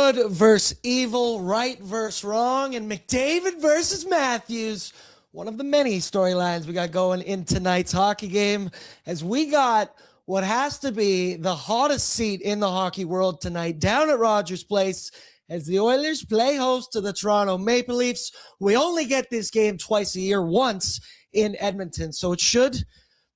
Good versus evil, right versus wrong, and McDavid versus Matthews. One of the many storylines we got going in tonight's hockey game, as we got what has to be the hottest seat in the hockey world tonight down at Rogers Place as the Oilers play host to the Toronto Maple Leafs. We only get this game twice a year, once in Edmonton, so it should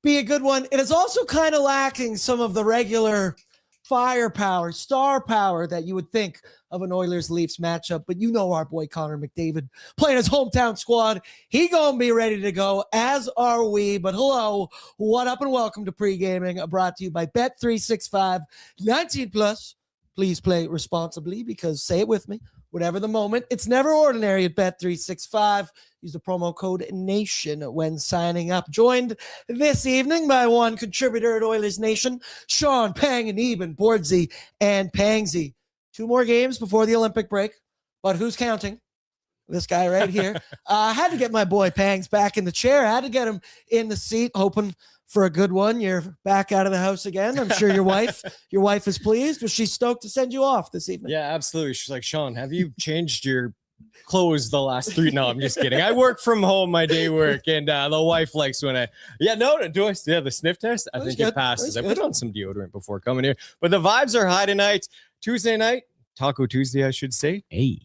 be a good one. It is also kind of lacking some of the regular firepower, star power that you would think of an Oilers-Leafs matchup. But you know our boy Connor McDavid playing his hometown squad. He gonna be ready to go, as are we. But hello, what up, and welcome to Pre-Gaming, brought to you by Bet365. 19 plus. Please play responsibly, because, say it with me, whatever the moment, it's never ordinary at Bet365. Use the promo code NATION when signing up. Joined this evening by one contributor at Oilersnation, Sean, Panganiban, Bordzy and Pangsy. 2 more games before the Olympic break, but who's counting? This guy right here. I had to get my boy Pangs back in the chair. I had to get him in the seat, hoping for a good one. You're back out of the house again. I'm sure your wife is pleased. Was she stoked to send you off this evening? Yeah, absolutely. She's like, Sean, have you changed your clothes the last 3? No, I'm just kidding. I work from home, my day work, and the wife likes when I do I the sniff test? I think it passes. I put on some deodorant before coming here, but the vibes are high tonight. Tuesday night, Taco Tuesday, I should say. Hey.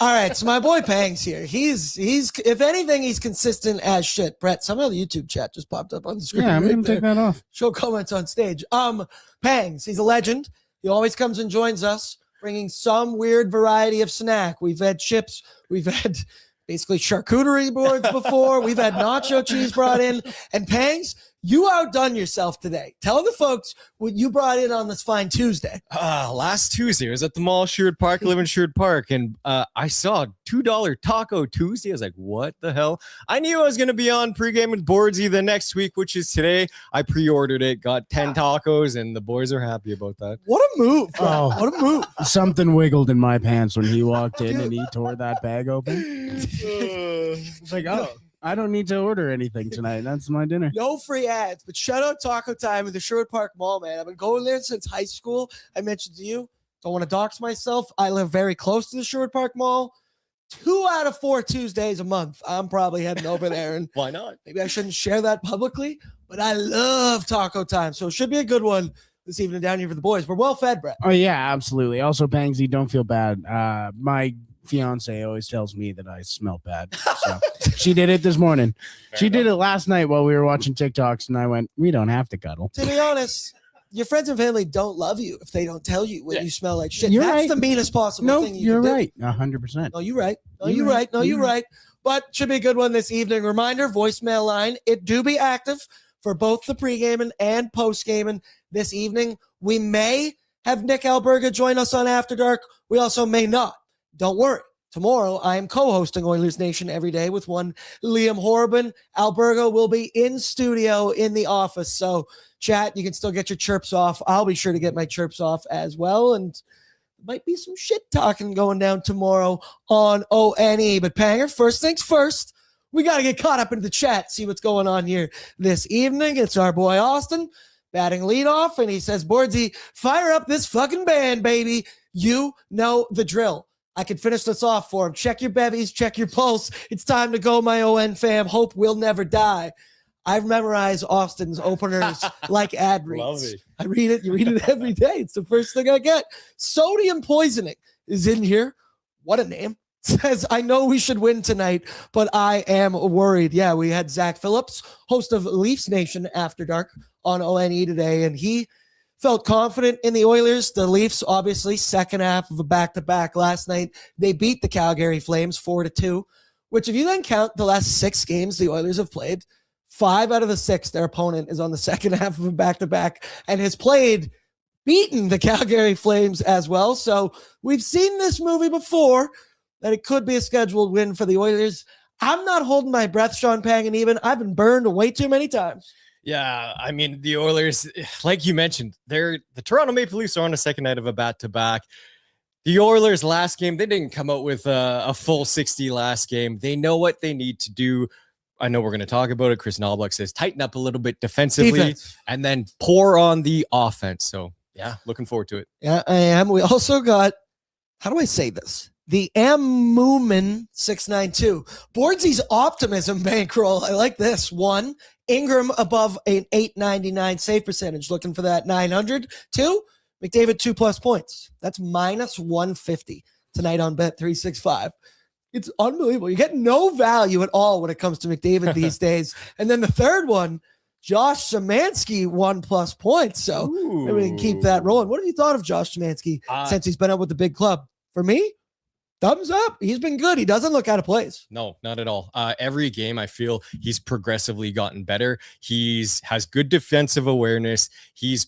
All right, so my boy Pangs here. He's if anything, he's consistent as shit. Brett, somehow the YouTube chat just popped up on the screen. Yeah, I'm gonna take that off. Show comments on stage. Pangs, he's a legend. He always comes and joins us, bringing some weird variety of snack. We've had chips. We've had basically charcuterie boards before. We've had nacho cheese brought in. And Pangs, you outdone yourself today. Tell the folks what you brought in on this fine Tuesday. Last Tuesday, I was at the mall, Sherwood Park, live in Sherwood Park, and I saw $2 Taco Tuesday. I was like, what the hell? I knew I was going to be on Pre-Game with Bordzy the next week, which is today. I pre-ordered it, got 10 tacos, and the boys are happy about that. What a move. Oh, what a move. Something wiggled in my pants when he walked in and he tore that bag open. It's like, oh, I don't need to order anything tonight. That's my dinner. No free ads, but shout out Taco Time at the Sherwood Park Mall, man. I've been going there since high school. I mentioned to you, don't want to dox myself. I live very close to the Sherwood Park Mall. 2 out of 4 Tuesdays a month, I'm probably heading over there. And why not? Maybe I shouldn't share that publicly, but I love Taco Time. So it should be a good one this evening down here for the boys. We're well fed, Brett. Oh, yeah, absolutely. Also, Pangsy, don't feel bad. My fiance always tells me that I smell bad. So she did it this morning. She did it last night while we were watching TikToks, and I went, we don't have to cuddle. To be honest, your friends and family don't love you if they don't tell you when you smell like shit. You're That's right. the meanest possible thing you're can right. 100%. No, you're right. No, you're right. No, you're right. But should be a good one this evening. Reminder, voicemail line. It do be active for both the pre-gaming and post-gaming this evening. We may have Nick Alberga join us on After Dark. We also may not. Don't worry. Tomorrow, I am co-hosting Oilers Nation every day with one Liam Horban. Alberga will be in studio in the office. So, chat, you can still get your chirps off. I'll be sure to get my chirps off as well. And might be some shit talking going down tomorrow on ONE. But Panger, first things first, we got to get caught up into the chat, see what's going on here this evening. It's our boy Austin batting leadoff, and he says, Bordzy, fire up this fucking band, baby. You know the drill. I can finish this off for him. Check your bevies, check your pulse. It's time to go, my ON fam. Hope we'll never die. I've memorized Austin's openers like ad reads. Love it. I read it. You read it every day. It's the first thing I get. Sodium poisoning is in here. What a name. Says, I know we should win tonight, but I am worried. Yeah, we had Zach Phillips, host of Leafs Nation After Dark on ONE today, and he felt confident in the Oilers. The Leafs, obviously, second half of a back-to-back last night. They beat the Calgary Flames 4-2, which if you then count the last 6 games the Oilers have played, 5 out of the 6, their opponent is on the second half of a back-to-back and has beaten the Calgary Flames as well. So we've seen this movie before, that it could be a scheduled win for the Oilers. I'm not holding my breath, Sean Panganiban. I've been burned way too many times. Yeah, I mean, the Oilers, like you mentioned, the Toronto Maple Leafs are on a second night of a back-to-back. The Oilers last game, they didn't come out with a full 60 last game. They know what they need to do. I know we're going to talk about it. Chris Knobloch says tighten up a little bit defensively and then pour on the offense. So, yeah, looking forward to it. Yeah, I am. We also got how do I say this? The Moomin 692. Bordzy's optimism bankroll. I like this. 1, Ingram above an 899 save percentage. Looking for that 900. 2, McDavid 2+ points. That's minus 150 tonight on Bet365. It's unbelievable. You get no value at all when it comes to McDavid these days. And then the third one, Josh Szymanski 1+ points. So maybe we can keep that rolling. What have you thought of Josh Szymanski since he's been out with the big club? For me, thumbs up. He's been good. He doesn't look out of place. No, not at all. Every game, I feel he's progressively gotten better. Has good defensive awareness. He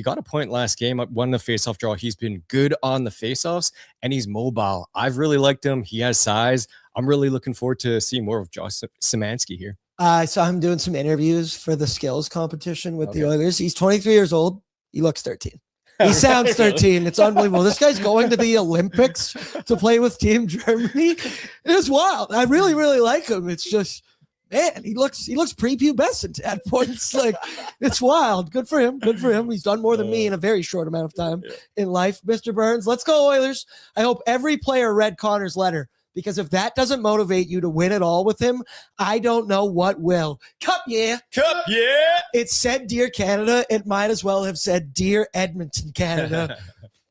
got a point last game, won the faceoff draw. He's been good on the faceoffs, and he's mobile. I've really liked him. He has size. I'm really looking forward to seeing more of Josh Szymanski here. I saw him doing some interviews for the skills competition with the Oilers. He's 23 years old. He looks 13. He sounds 13. It's unbelievable. This guy's going to the Olympics to play with Team Germany. It is wild. I really, really like him. It's just, man, he looks prepubescent at points. Like, it's wild. Good for him. Good for him. He's done more than me in a very short amount of time in life. Mr. Burns, let's go Oilers. I hope every player read Connor's letter, because if that doesn't motivate you to win it all with him, I don't know what will. Cup, yeah. Cup, yeah. It said Dear Canada. It might as well have said Dear Edmonton, Canada.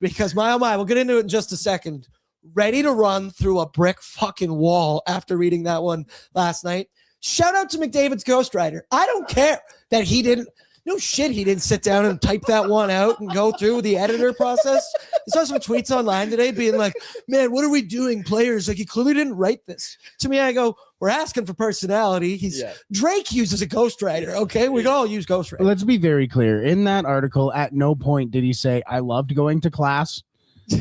Because my, oh my, we'll get into it in just a second. Ready to run through a brick fucking wall after reading that one last night. Shout out to McDavid's ghostwriter. I don't care that he didn't. No shit, he didn't sit down and type that one out and go through the editor process. I saw some tweets online today being like, man, what are we doing, players? Like, he clearly didn't write this. To me, I go, we're asking for personality. Drake uses a ghostwriter, okay? We can all use ghostwriter. Let's be very clear. In that article, at no point did he say, I loved going to class.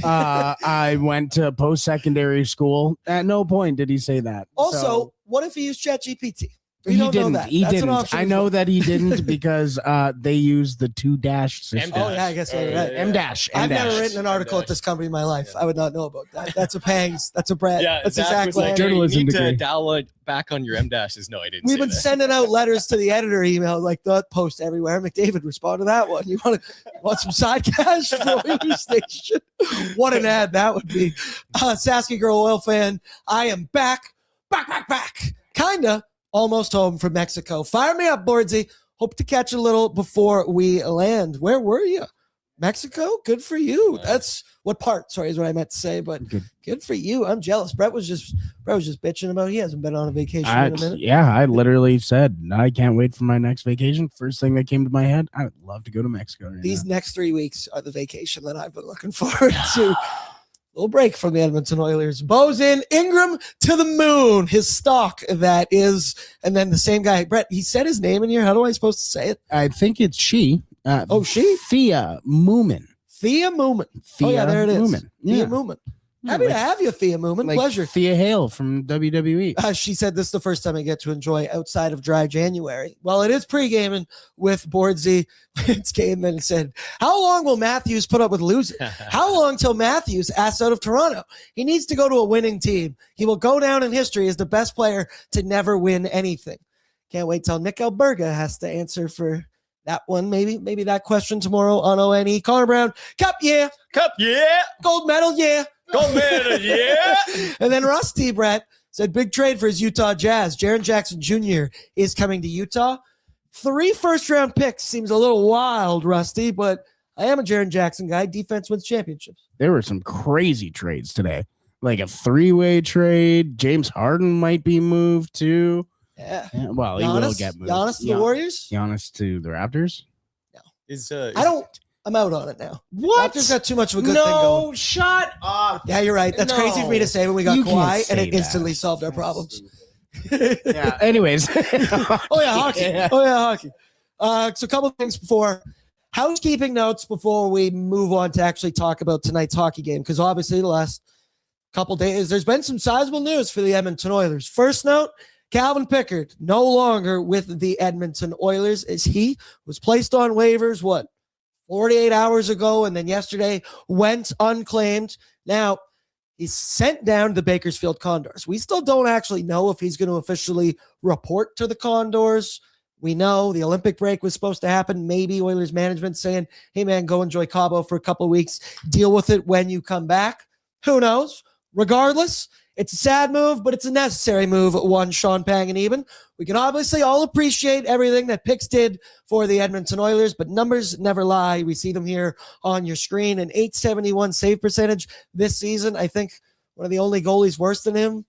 I went to post-secondary school. At no point did he say that. Also, what if he used ChatGPT? He didn't. He didn't. I know that he didn't because they use the 2- system. Oh yeah, I guess you're right. M-dash. I've never written an article at this company in my life. I would not know about that. That's a Pangs. That's a Brett. Yeah, that's exactly. exactly. Journalism you need degree. to download back on your M-dashes. No, I didn't. We've say been that. sending out letters to the editor email like that post everywhere. McDavid, respond to that one. You want some side cash for Oilersnation? What an ad that would be. Sasky Girl Oil fan, I am back. Kinda. Almost home from Mexico. Fire me up, Bordzy. Hope to catch a little before we land. Where were you? Mexico? Good for you. That's what part? Sorry, is what I meant to say, but good for you. I'm jealous. Brett was just bitching about he hasn't been on a vacation in a minute. Yeah, I literally said I can't wait for my next vacation. First thing that came to my head, I would love to go to Mexico. These next 3 weeks are the vacation that I've been looking forward to. Little break from the Edmonton Oilers. Bordzy, Ingram to the moon. His stock, that is. And then the same guy, Brett, he said his name in here. How am I supposed to say it? I think it's she. She? Thea Moomin. Thea Moomin. Oh, yeah, there it is. Moomin. Yeah. Thea Moomin. Happy to have you, Thea Moomin. Like Pleasure. Thea Hale from WWE. She said this is the first time I get to enjoy outside of dry January. Well, it is pre-gaming with Bordzy. It's game and said, how long will Matthews put up with losing? How long till Matthews asks out of Toronto? He needs to go to a winning team. He will go down in history as the best player to never win anything. Can't wait till Nick Alberga has to answer for that one. Maybe that question tomorrow on ONE. Connor Brown, Cup, yeah. Cup, yeah. Gold medal, yeah. Gold medal, yeah. And then Rusty, Brett, said big trade for his Utah Jazz. Jaren Jackson Jr. is coming to Utah. 3 first-round picks seems a little wild, Rusty, but I am a Jaren Jackson guy. Defense wins championships. There were some crazy trades today, like a 3-way trade. James Harden might be moved too. Yeah. Well, Giannis, he will get moved. Giannis to the Warriors? Giannis to the Raptors? No. I'm out on it now. What? Raptors got too much of a good thing going. No, shut up. Yeah, you're right. That's crazy for me to say when we got You can't Kawhi, and say it instantly that. solved our problems. Yeah. Anyways. Oh, yeah, hockey. Yeah. Oh, yeah, hockey. So a couple of things before housekeeping notes before we move on to actually talk about tonight's hockey game, because obviously the last couple days there's been some sizable news for the Edmonton Oilers. First note, Calvin Pickard no longer with the Edmonton Oilers as he was placed on waivers, 48 hours ago, and then yesterday went unclaimed. Now, he's sent down to the Bakersfield Condors. We still don't actually know if he's going to officially report to the Condors. We know the Olympic break was supposed to happen. Maybe Oilers management saying, hey, man, go enjoy Cabo for a couple of weeks. Deal with it when you come back. Who knows? Regardless, it's a sad move, but it's a necessary move at one Sean Panganiban. We can obviously all appreciate everything that Picks did for the Edmonton Oilers, but numbers never lie. We see them here on your screen. An .871 save percentage this season. I think one of the only goalies worse than him,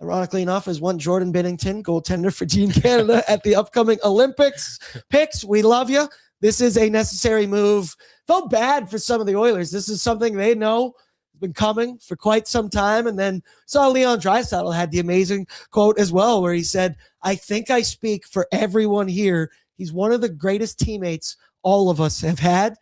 ironically enough, is one Jordan Binnington, goaltender for Team Canada at the upcoming Olympics. Picks, we love you. This is a necessary move. Felt bad for some of the Oilers. This is something they know has been coming for quite some time. And then saw Leon Draisaitl had the amazing quote as well, where he said, "I think I speak for everyone here. He's one of the greatest teammates all of us have had."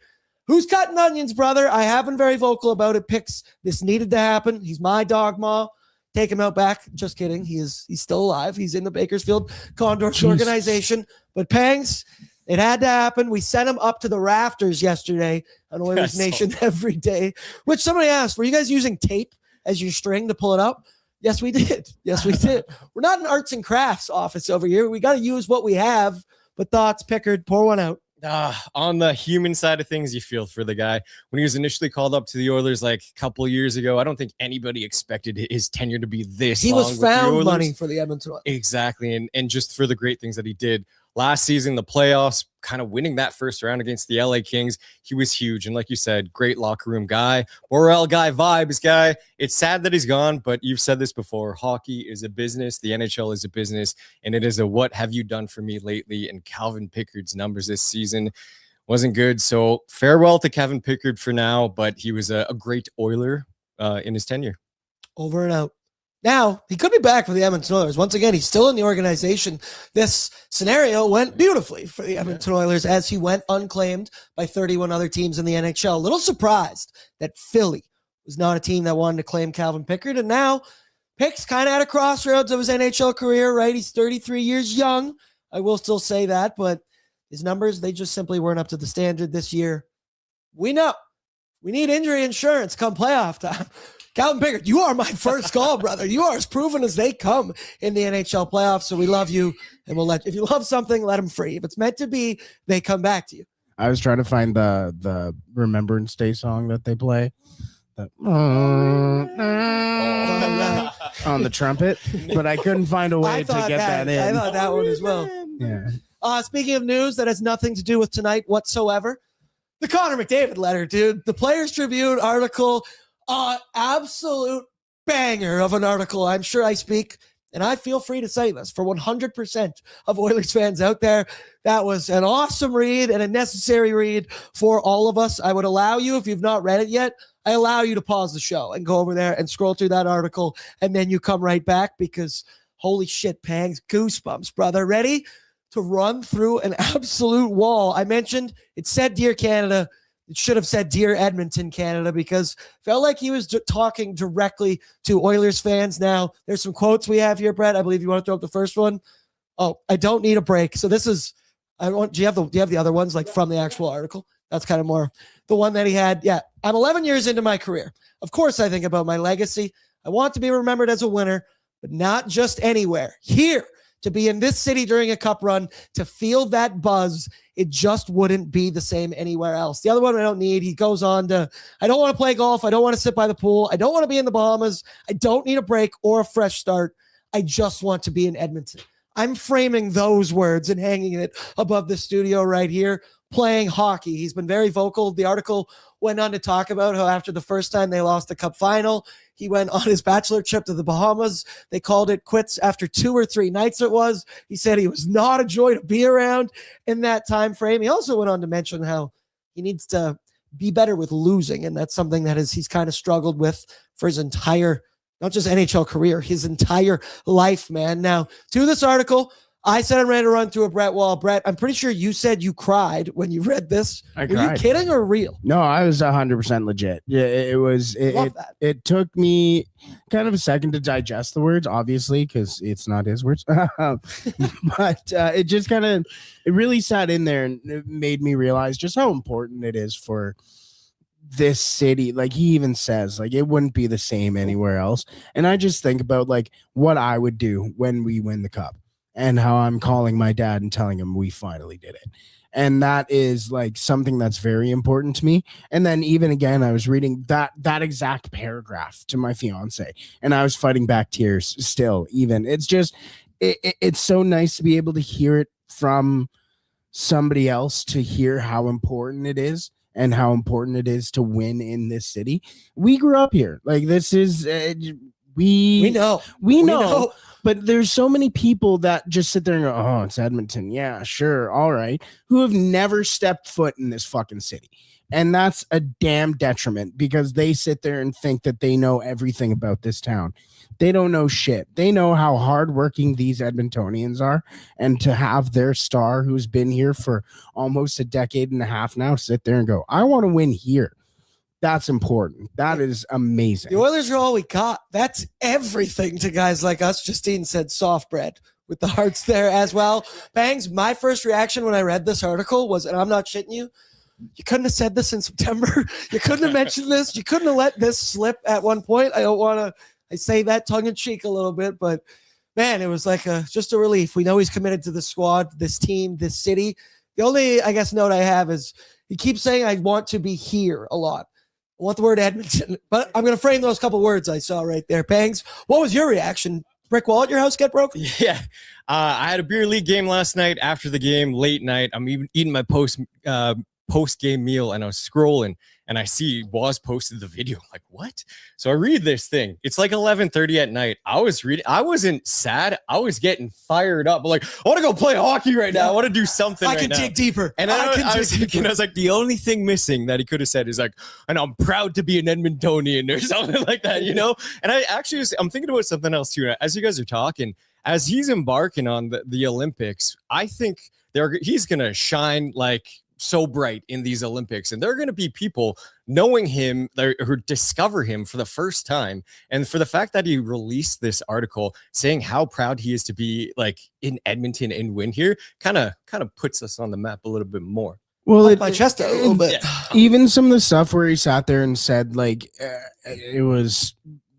Who's cutting onions, brother? I have been very vocal about it. Picks, this needed to happen. He's my dog ma. Take him out back. Just kidding. He's still alive. He's in the Bakersfield Condors organization. But Pangs, it had to happen. We sent him up to the rafters yesterday on Oilersnation every day, which somebody asked, were you guys using tape as your string to pull it up? Yes, we did. Yes, we did. We're not an arts and crafts office over here. We got to use what we have. But thoughts, Pickard, pour one out. On the human side of things, you feel for the guy. When he was initially called up to the Oilers like a couple years ago, I don't think anybody expected his tenure to be this He long was with the found Oilers. money for the Edmonton Oilers. Exactly. And just for the great things that he did last season, the playoffs, kind of winning that first round against the LA Kings, he was huge. And like you said, great locker room guy, morale guy, vibes guy. It's sad that he's gone, but you've said this before. Hockey is a business. The NHL is a business, and it is a what have you done for me lately? And Calvin Pickard's numbers this season wasn't good. So farewell to Kevin Pickard for now, but he was a great Oiler in his tenure. Over and out. Now, he could be back for the Edmonton Oilers. Once again, he's still in the organization. This scenario went beautifully for the Edmonton Oilers as he went unclaimed by 31 other teams in the NHL. A little surprised that Philly was not a team that wanted to claim Calvin Pickard. And now, Pick's kind of at a crossroads of his NHL career, right? He's 33 years young. I will still say that, but his numbers, they just simply weren't up to the standard this year. We know. We need injury insurance come playoff time. Calvin Pickard, you are my first call, brother. You are as proven as they come in the NHL playoffs. So we love you, and we'll let you. If you love something, let them free. If it's meant to be, they come back to you. I was trying to find the Remembrance Day song that they play. On the trumpet, but I couldn't find a way to get that in. I thought that one as well. Yeah. Speaking of news that has nothing to do with tonight whatsoever, the Connor McDavid letter, dude. The Players Tribune article, absolute banger of an article. I'm sure I speak, and I feel free to say this, for 100% of Oilers fans out there. That was an awesome read and a necessary read for all of us. I would allow you, if you've not read it yet, I allow you to pause the show and go over there and scroll through that article, and then you come right back because holy shit, Pangs, goosebumps, brother. Ready to run through an absolute wall? I mentioned it said Dear Canada. It should have said Dear Edmonton, Canada, because felt like he was talking directly to Oilers fans. Now, there's some quotes we have here, Brett. I believe you want to throw up the first one. Oh, I don't need a break. So this is, do you have the other ones like from the actual article? That's kind of more the one that he had. Yeah. I'm 11 years into my career. Of course, I think about my legacy. I want to be remembered as a winner, but not just anywhere. Here, to be in this city during a cup run, to feel that buzz, it just wouldn't be the same anywhere else. The other one I don't need, he goes on to, I don't want to play golf. I don't want to sit by the pool. I don't want to be in the Bahamas. I don't need a break or a fresh start. I just want to be in Edmonton. I'm framing those words and hanging it above the studio right here, playing hockey. He's been very vocal. The article went on to talk about how after the first time they lost the cup final, he went on his bachelor trip to the Bahamas. They called it quits after 2 or 3 nights it was. He said he was not a joy to be around in that time frame. He also went on to mention how he needs to be better with losing, and that's something that he's kind of struggled with for his entire, not just NHL career, his entire life, man. Now, to this article, I said I'm ready to run through a Brett Wall. Brett, I'm pretty sure you said you cried when you read this. I Were cried. you kidding or real? No, I was 100% legit. Yeah, it was. Love that. It took me kind of a second to digest the words, obviously, because it's not his words. But it just kind of, it really sat in there and it made me realize just how important it is for this city. Like he even says, like it wouldn't be the same anywhere else. And I just think about like what I would do when we win the cup. and how I'm calling my dad and telling him we finally did it. And that is like something that's very important to me. And then even again, I was reading that exact paragraph to my fiance, and I was fighting back tears still. Even it's just, it's so nice to be able to hear it from somebody else, to hear how important it is and how important it is to win in this city. We grew up here. Like this is, we know. But there's so many people that just sit there and go, oh, it's Edmonton. Yeah, sure. All right. Who have never stepped foot in this fucking city. And that's a damn detriment, because they sit there and think that they know everything about this town. They don't know shit. They know how hardworking these Edmontonians are. And to have their star, who's been here for almost a decade and a half now, sit there and go, I want to win here. That's important. That is amazing. The Oilers are all we got. That's everything to guys like us. Justine said soft bread with the hearts there as well. Bangs, my first reaction when I read this article was, and I'm not shitting you, you couldn't have said this in September. You couldn't have mentioned this. You couldn't have let this slip at one point. I don't want to, I say that tongue in cheek a little bit, but man, it was like just a relief. We know he's committed to the squad, this team, this city. The only, I guess, note I have is he keeps saying, I want to be here a lot. I want the word Edmonton, but I'm going to frame those couple words I saw right there. Pangs, what was your reaction? Brick wall at your house get broke? Yeah. I had a beer league game last night. After the game, late night, I'm even eating my post-game meal, and I was scrolling, and I see Waz posted the video. I'm like, what? So I read this thing. It's like 11:30 at night. I was reading. I wasn't sad. I was getting fired up. I'm like, I want to go play hockey right now. I want to do something I can dig deeper. And I was thinking, I was like, the only thing missing that he could have said is like, and I'm proud to be an Edmontonian or something like that, you know? And I'm thinking about something else too. As you guys are talking, as he's embarking on the Olympics, I think he's going to shine like so bright in these Olympics, and there are going to be people knowing him who discover him for the first time. And for the fact that he released this article saying how proud he is to be like in Edmonton and win here, kind of puts us on the map a little bit more. Well, my chest a little bit. Even some of the stuff where he sat there and said like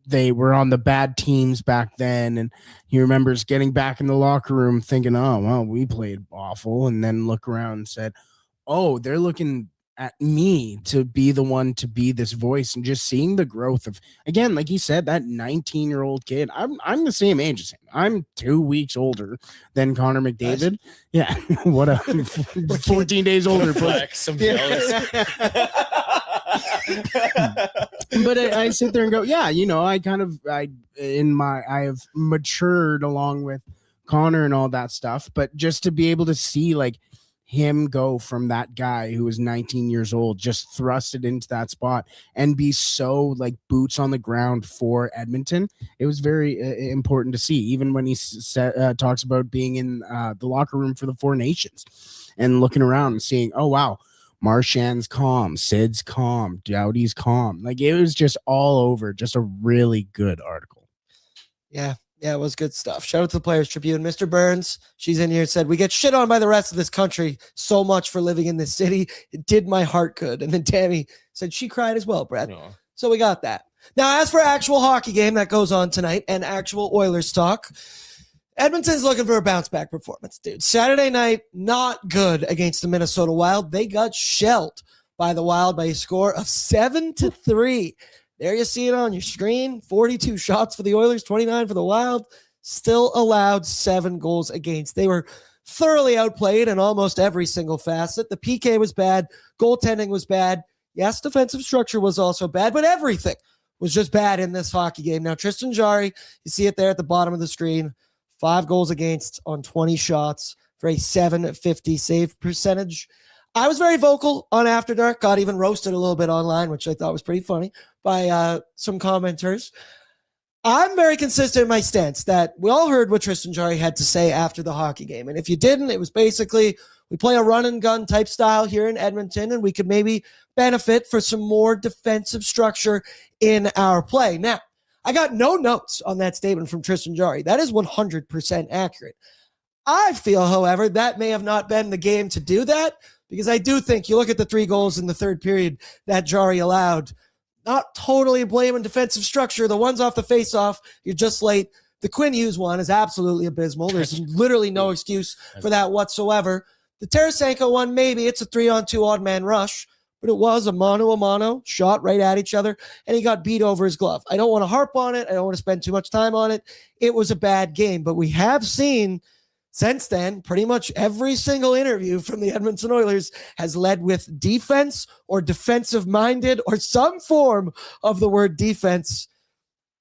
they were on the bad teams back then, and he remembers getting back in the locker room thinking, oh well, we played awful, and then look around and said, oh, they're looking at me to be the one to be this voice, and just seeing the growth of, again, like he said, that 19-year-old kid. I'm the same age as him. I'm 2 weeks older than Connor McDavid. Yeah. What a 14 days older. Flex, I'm jealous. But I sit there and go, yeah, you know, I have matured along with Connor and all that stuff, but just to be able to see like him go from that guy who was 19 years old, just thrusted into that spot and be so like boots on the ground for Edmonton. It was very important to see, even when he talks about being in the locker room for the Four Nations and looking around and seeing, oh, wow, Marchand's calm, Sid's calm, Doughty's calm. Like it was just all over, just a really good article. Yeah. Yeah, it was good stuff. Shout out to the Players Tribune. Mr. Burns, she's in here, said, we get shit on by the rest of this country so much for living in this city. It did my heart good. And then Tammy said she cried as well, Brett. Aww. So we got that. Now, as for actual hockey game that goes on tonight and actual Oilers talk, Edmonton's looking for a bounce-back performance, dude. Saturday night, not good against the Minnesota Wild. They got shelled by the Wild by a score of 7-3. There you see it on your screen. 42 shots for the Oilers, 29 for the Wild. Still allowed 7 goals against. They were thoroughly outplayed in almost every single facet. The PK was bad. Goaltending was bad. Yes, defensive structure was also bad, but everything was just bad in this hockey game. Now, Tristan Jarry, you see it there at the bottom of the screen. 5 goals against on 20 shots for a .750 save percentage. I was very vocal on After Dark, got even roasted a little bit online, which I thought was pretty funny by some commenters. I'm very consistent in my stance that we all heard what Tristan Jarry had to say after the hockey game. And if you didn't, it was basically we play a run and gun type style here in Edmonton, and we could maybe benefit for some more defensive structure in our play. Now, I got no notes on that statement from Tristan Jarry. That is 100% accurate. I feel, however, that may have not been the game to do that, because I do think you look at the 3 goals in the third period that Jarry allowed, not totally blaming defensive structure. The ones off the face-off, you're just late. The Quinn Hughes one is absolutely abysmal. There's literally no excuse for that whatsoever. The Tarasenko one, maybe it's a 3-on-2 odd man rush, but it was a mano shot right at each other, and he got beat over his glove. I don't want to harp on it. I don't want to spend too much time on it. It was a bad game, but we have seen since then, pretty much every single interview from the Edmonton Oilers has led with defense or defensive-minded or some form of the word defense.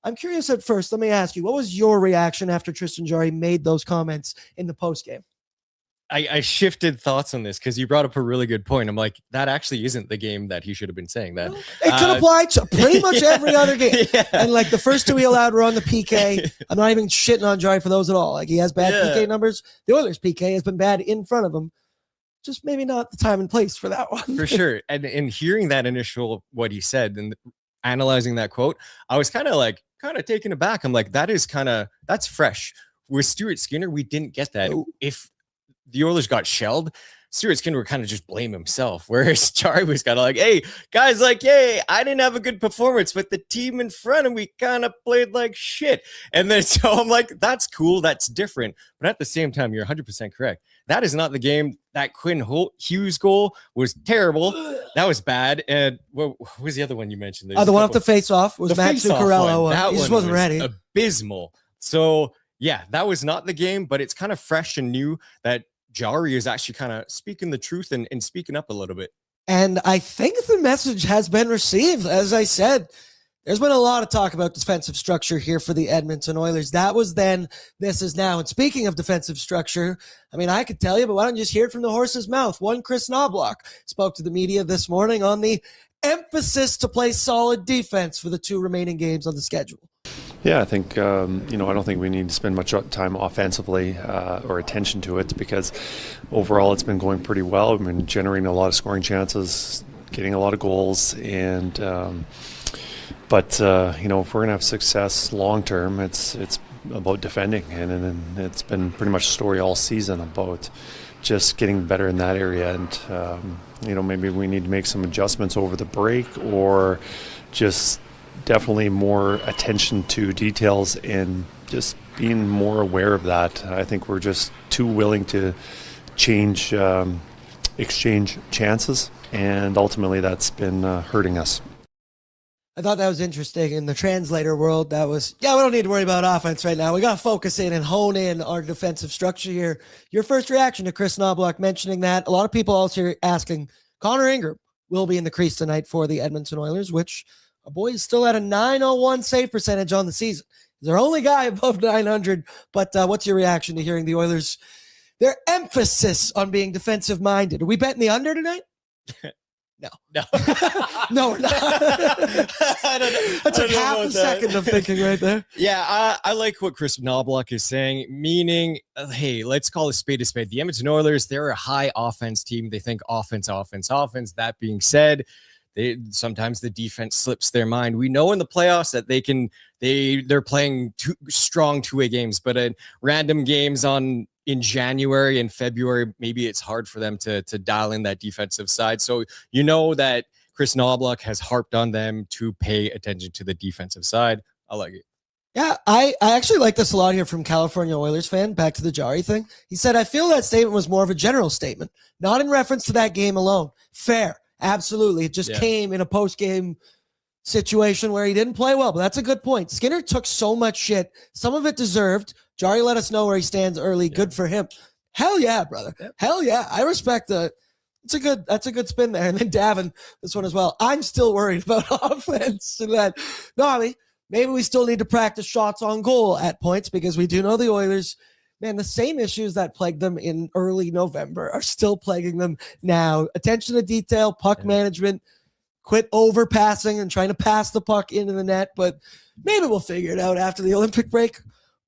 I'm curious at first, let me ask you, what was your reaction after Tristan Jarry made those comments in the postgame? I shifted thoughts on this because you brought up a really good point. I'm like, that actually isn't the game that he should have been saying that. It could apply to pretty much every other game. Yeah. And like the first two he allowed were on the PK. I'm not even shitting on Jarry for those at all. Like he has bad PK numbers. The Oilers PK has been bad in front of him. Just maybe not the time and place for that one. For sure. And in hearing that initial, what he said and analyzing that quote, I was kind of taken aback. I'm like, that's fresh. With Stuart Skinner, we didn't get that. If the Oilers got shelled, Stuart Skinner would kind of just blame himself, whereas Jarry was kind of like, hey, guys, like, hey, I didn't have a good performance, but the team in front of me kind of played like shit. And then so I'm like, that's cool, that's different. But at the same time, you're 100% correct. That is not the game. That Quinn Hughes goal was terrible. That was bad. And what was the other one you mentioned? The one off the face-off was Matt Zuccarello. He just wasn't ready. Abysmal. So, yeah, that was not the game, but it's kind of fresh and new that Jarry is actually kind of speaking the truth and speaking up a little bit. And I think the message has been received. As I said, there's been a lot of talk about defensive structure here for the Edmonton Oilers. That was then, this is now. And speaking of defensive structure, I mean, I could tell you, but why don't you just hear it from the horse's mouth? One Chris Knobloch spoke to the media this morning on the emphasis to play solid defense for the two remaining games on the schedule. Yeah, I think, I don't think we need to spend much time offensively or attention to it because overall it's been going pretty well. We've been generating a lot of scoring chances, getting a lot of goals, and but if we're going to have success long term, it's about defending, and it's been pretty much a story all season about just getting better in that area. And maybe we need to make some adjustments over the break, or just definitely more attention to details and just being more aware of that. I think we're just too willing to exchange chances, and ultimately that's been hurting us. I thought that was interesting. In the translator world, that was, we don't need to worry about offense right now. We got to focus in and hone in our defensive structure here. Your first reaction to Chris Knobloch mentioning that. A lot of people also asking, Connor Ingram will be in the crease tonight for the Edmonton Oilers, which our boy is still at a .901 save percentage on the season. He's our only guy above 900. But what's your reaction to hearing the Oilers, their emphasis on being defensive-minded? Are we betting the under tonight? No. No, we're not. I don't know. That's like half a second of thinking right there. Yeah, I like what Chris Knobloch is saying, meaning, hey, let's call a spade a spade. The Edmonton Oilers, they're a high offense team. They think offense. That being said, sometimes the defense slips their mind. We know in the playoffs that they're playing strong two-way games, but in random games in January and February, maybe it's hard for them to dial in that defensive side. So that Chris Knobloch has harped on them to pay attention to the defensive side. I like it. Yeah, I actually like this a lot here from California Oilers fan. Back to the Jarry thing. He said, I feel that statement was more of a general statement, not in reference to that game alone. Fair. Absolutely. It just came in a post-game situation where he didn't play well, but that's a good point. Skinner took so much shit. Some of it deserved. Jarry let us know where he stands early. Yeah. Good for him. Hell yeah, brother. Yep. Hell yeah. I respect that's a good spin there. And then Davin, this one as well. I'm still worried about offense. And that, maybe we still need to practice shots on goal at points, because we do know the Oilers, man, the same issues that plagued them in early November are still plaguing them now. Attention to detail, puck management, quit overpassing and trying to pass the puck into the net. But maybe we'll figure it out after the Olympic break.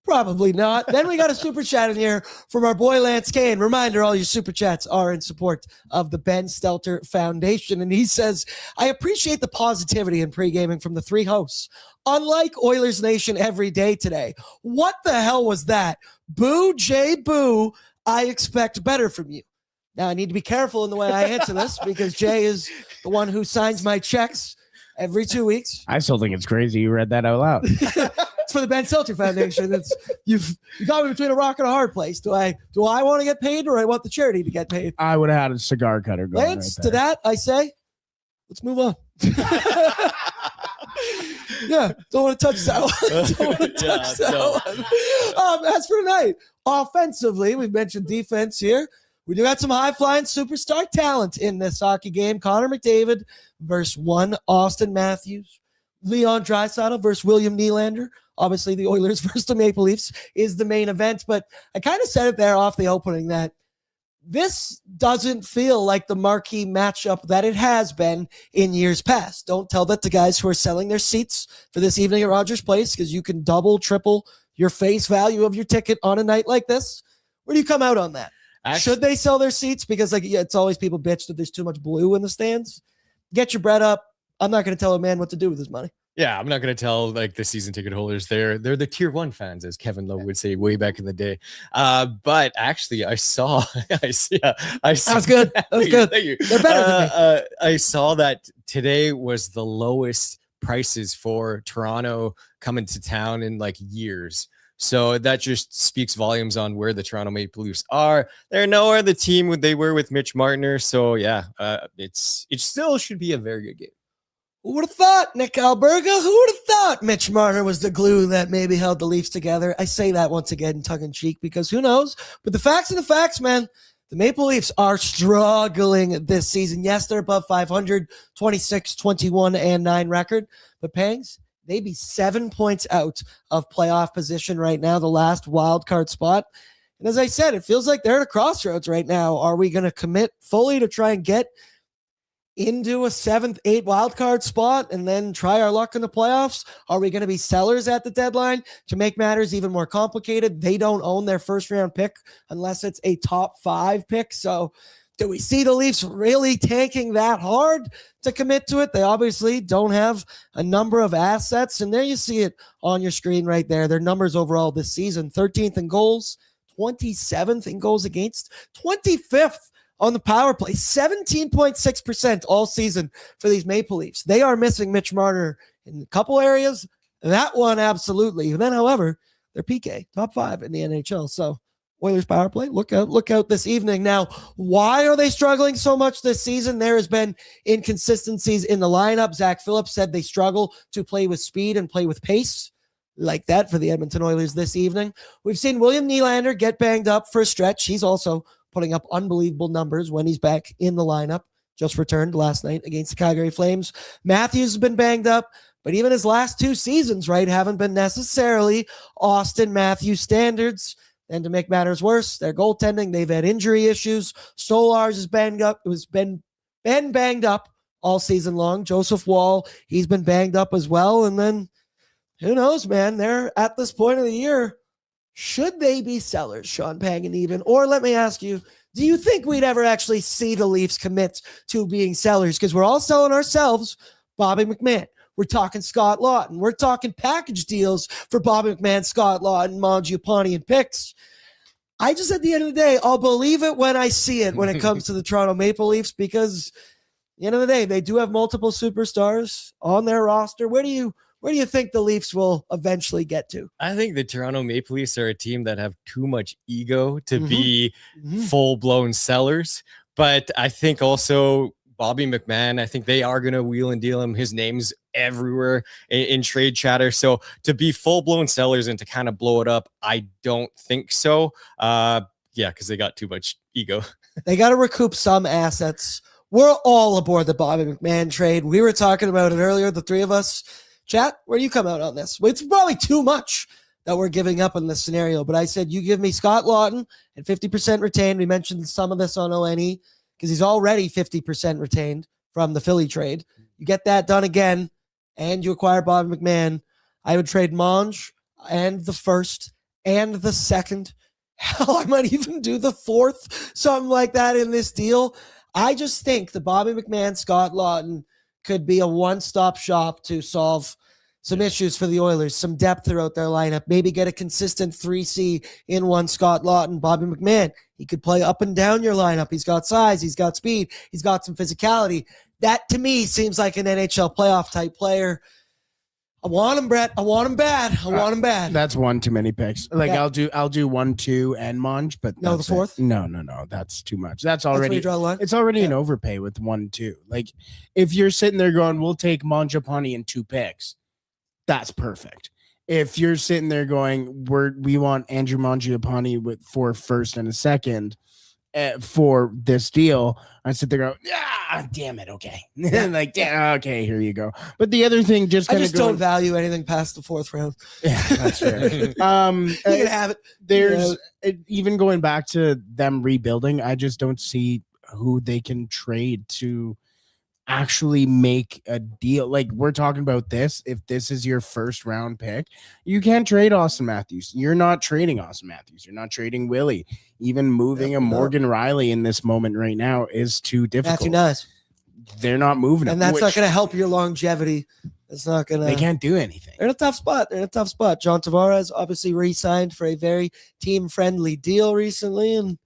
Probably not. Then we got a super chat in here from our boy Lance Kane. Reminder, all your super chats are in support of the Ben Stelter Foundation. And he says, I appreciate the positivity in pre-gaming from the three hosts. Unlike Oilersnation every day today. What the hell was that? Boo, Jay, boo. I expect better from you. Now, I need to be careful in the way I answer this, because Jay is the one who signs my checks every 2 weeks. I still think it's crazy you read that out loud. It's for the Ben Silter Foundation. You got me between a rock and a hard place. Do I want to get paid, or I want the charity to get paid? I would have had a cigar cutter going. Lance, right to there. that I say, let's move on. Yeah, don't want to touch that one. Don't want to touch that one. As for tonight, offensively, we've mentioned defense here. We do got some high-flying superstar talent in this hockey game. Connor McDavid versus one Austin Matthews. Leon Draisaitl versus William Nylander. Obviously, the Oilers versus the Maple Leafs is the main event, but I kind of said it there off the opening that this doesn't feel like the marquee matchup that it has been in years past. Don't tell that to guys who are selling their seats for this evening at Rogers Place, because you can double, triple your face value of your ticket on a night like this. Where do you come out on that? Should they sell their seats? Because it's always people bitch that there's too much blue in the stands. Get your bread up. I'm not going to tell a man what to do with his money. Yeah, I'm not going to tell the season ticket holders. They're the tier 1 fans, as Kevin Lowe would say way back in the day. But actually, I saw. That was good. That was good. Thank you. They're better than me. I saw that today was the lowest prices for Toronto coming to town in years. So that just speaks volumes on where the Toronto Maple Leafs are. They're nowhere the team they were with Mitch Marner. So yeah, it still should be a very good game. Who would have thought, Nick Alberga? Who would have thought Mitch Marner was the glue that maybe held the Leafs together? I say that once again, tongue-in-cheek, because who knows? But the facts are the facts, man. The Maple Leafs are struggling this season. Yes, they're above 500, 26, 21, and 9 record. But Pangs, they'd be 7 points out of playoff position right now, the last wild card spot. And as I said, it feels like they're at a crossroads right now. Are we going to commit fully to try and get into a 7th, 8th wild card spot and then try our luck in the playoffs? Are we going to be sellers at the deadline to make matters even more complicated? They don't own their first round pick unless it's a top 5 pick. So do we see the Leafs really tanking that hard to commit to it? They obviously don't have a number of assets, and there you see it on your screen right there. Their numbers overall this season: 13th in goals, 27th in goals against, 25th on the power play, 17.6% all season for these Maple Leafs. They are missing Mitch Marner in a couple areas. That one, absolutely. And then, however, they're PK, top 5 in the NHL. So Oilers power play, look out this evening. Now, why are they struggling so much this season? There has been inconsistencies in the lineup. Zach Phillips said they struggle to play with speed and play with pace like that for the Edmonton Oilers this evening. We've seen William Nylander get banged up for a stretch. He's also putting up unbelievable numbers when he's back in the lineup. Just returned last night against the Calgary Flames. Matthews has been banged up, but even his last 2 seasons, right, haven't been necessarily Austin Matthews standards. And to make matters worse, their goaltending, they've had injury issues. Stolarz is banged up. It was been banged up all season long. Joseph Wall, he's been banged up as well. And then who knows, man? They're at this point of the year. Should they be sellers, Sean Panganiban? Or let me ask you, do you think we'd ever actually see the Leafs commit to being sellers? Because we're all selling ourselves Bobby McMahon. We're talking Scott Lawton. We're talking package deals for Bobby McMahon, Scott Lawton, Mangiapane, and picks. I just, at the end of the day, I'll believe it when I see it when it comes to the Toronto Maple Leafs, because at the end of the day, they do have multiple superstars on their roster. Where do you think the Leafs will eventually get to? I think the Toronto Maple Leafs are a team that have too much ego to be full-blown sellers. But I think also Bobby McMahon, I think they are going to wheel and deal him. His name's everywhere in trade chatter. So to be full-blown sellers and to kind of blow it up, I don't think so. Because they got too much ego. They got to recoup some assets. We're all aboard the Bobby McMahon trade. We were talking about it earlier, the three of us. Chat, where do you come out on this? It's probably too much that we're giving up in this scenario, but I said you give me Scott Lawton at 50% retained. We mentioned some of this on ONE because he's already 50% retained from the Philly trade. You get that done again, and you acquire Bobby McMahon. I would trade Monge and the first and the second. Hell, I might even do the fourth, something like that in this deal. I just think the Bobby McMahon, Scott Lawton could be a one-stop shop to solve some issues for the Oilers, some depth throughout their lineup, maybe get a consistent 3C in one Scott Lawton. Bobby McMahon, he could play up and down your lineup. He's got size, he's got speed, he's got some physicality. That, to me, seems like an NHL playoff-type player. I want him, Brett. I want him bad. I want him bad. That's one too many picks. Like Yeah. I'll do 1, 2, and Monge, but No, the that's fourth? it. No. That's too much. That's That's where already you draw the line? it's already Yeah. an overpay with 1, 2. Like if you're sitting there going, we'll take Mangiapane and 2 picks, that's perfect. If you're sitting there going, we want Andrew Mangiapane with 4 first and a second for this deal, I sit there go, damn it, okay. Like, damn, okay, here you go. But the other thing, just I kind of just don't value anything past the 4th round. Yeah, that's fair. You can have it. There's even going back to them rebuilding, I just don't see who they can trade to actually make a deal. Like we're talking about this, if this is your first round pick, you can't trade Austin Matthews. You're not trading Austin Matthews. You're not trading Willie. Even moving a Morgan Riley in this moment right now is too difficult. Matthew Nice. They're not moving And him, that's not which going to help your longevity. It's not going to. they can't do anything. They're in a tough spot. John Tavares obviously re-signed for a very team-friendly deal recently, and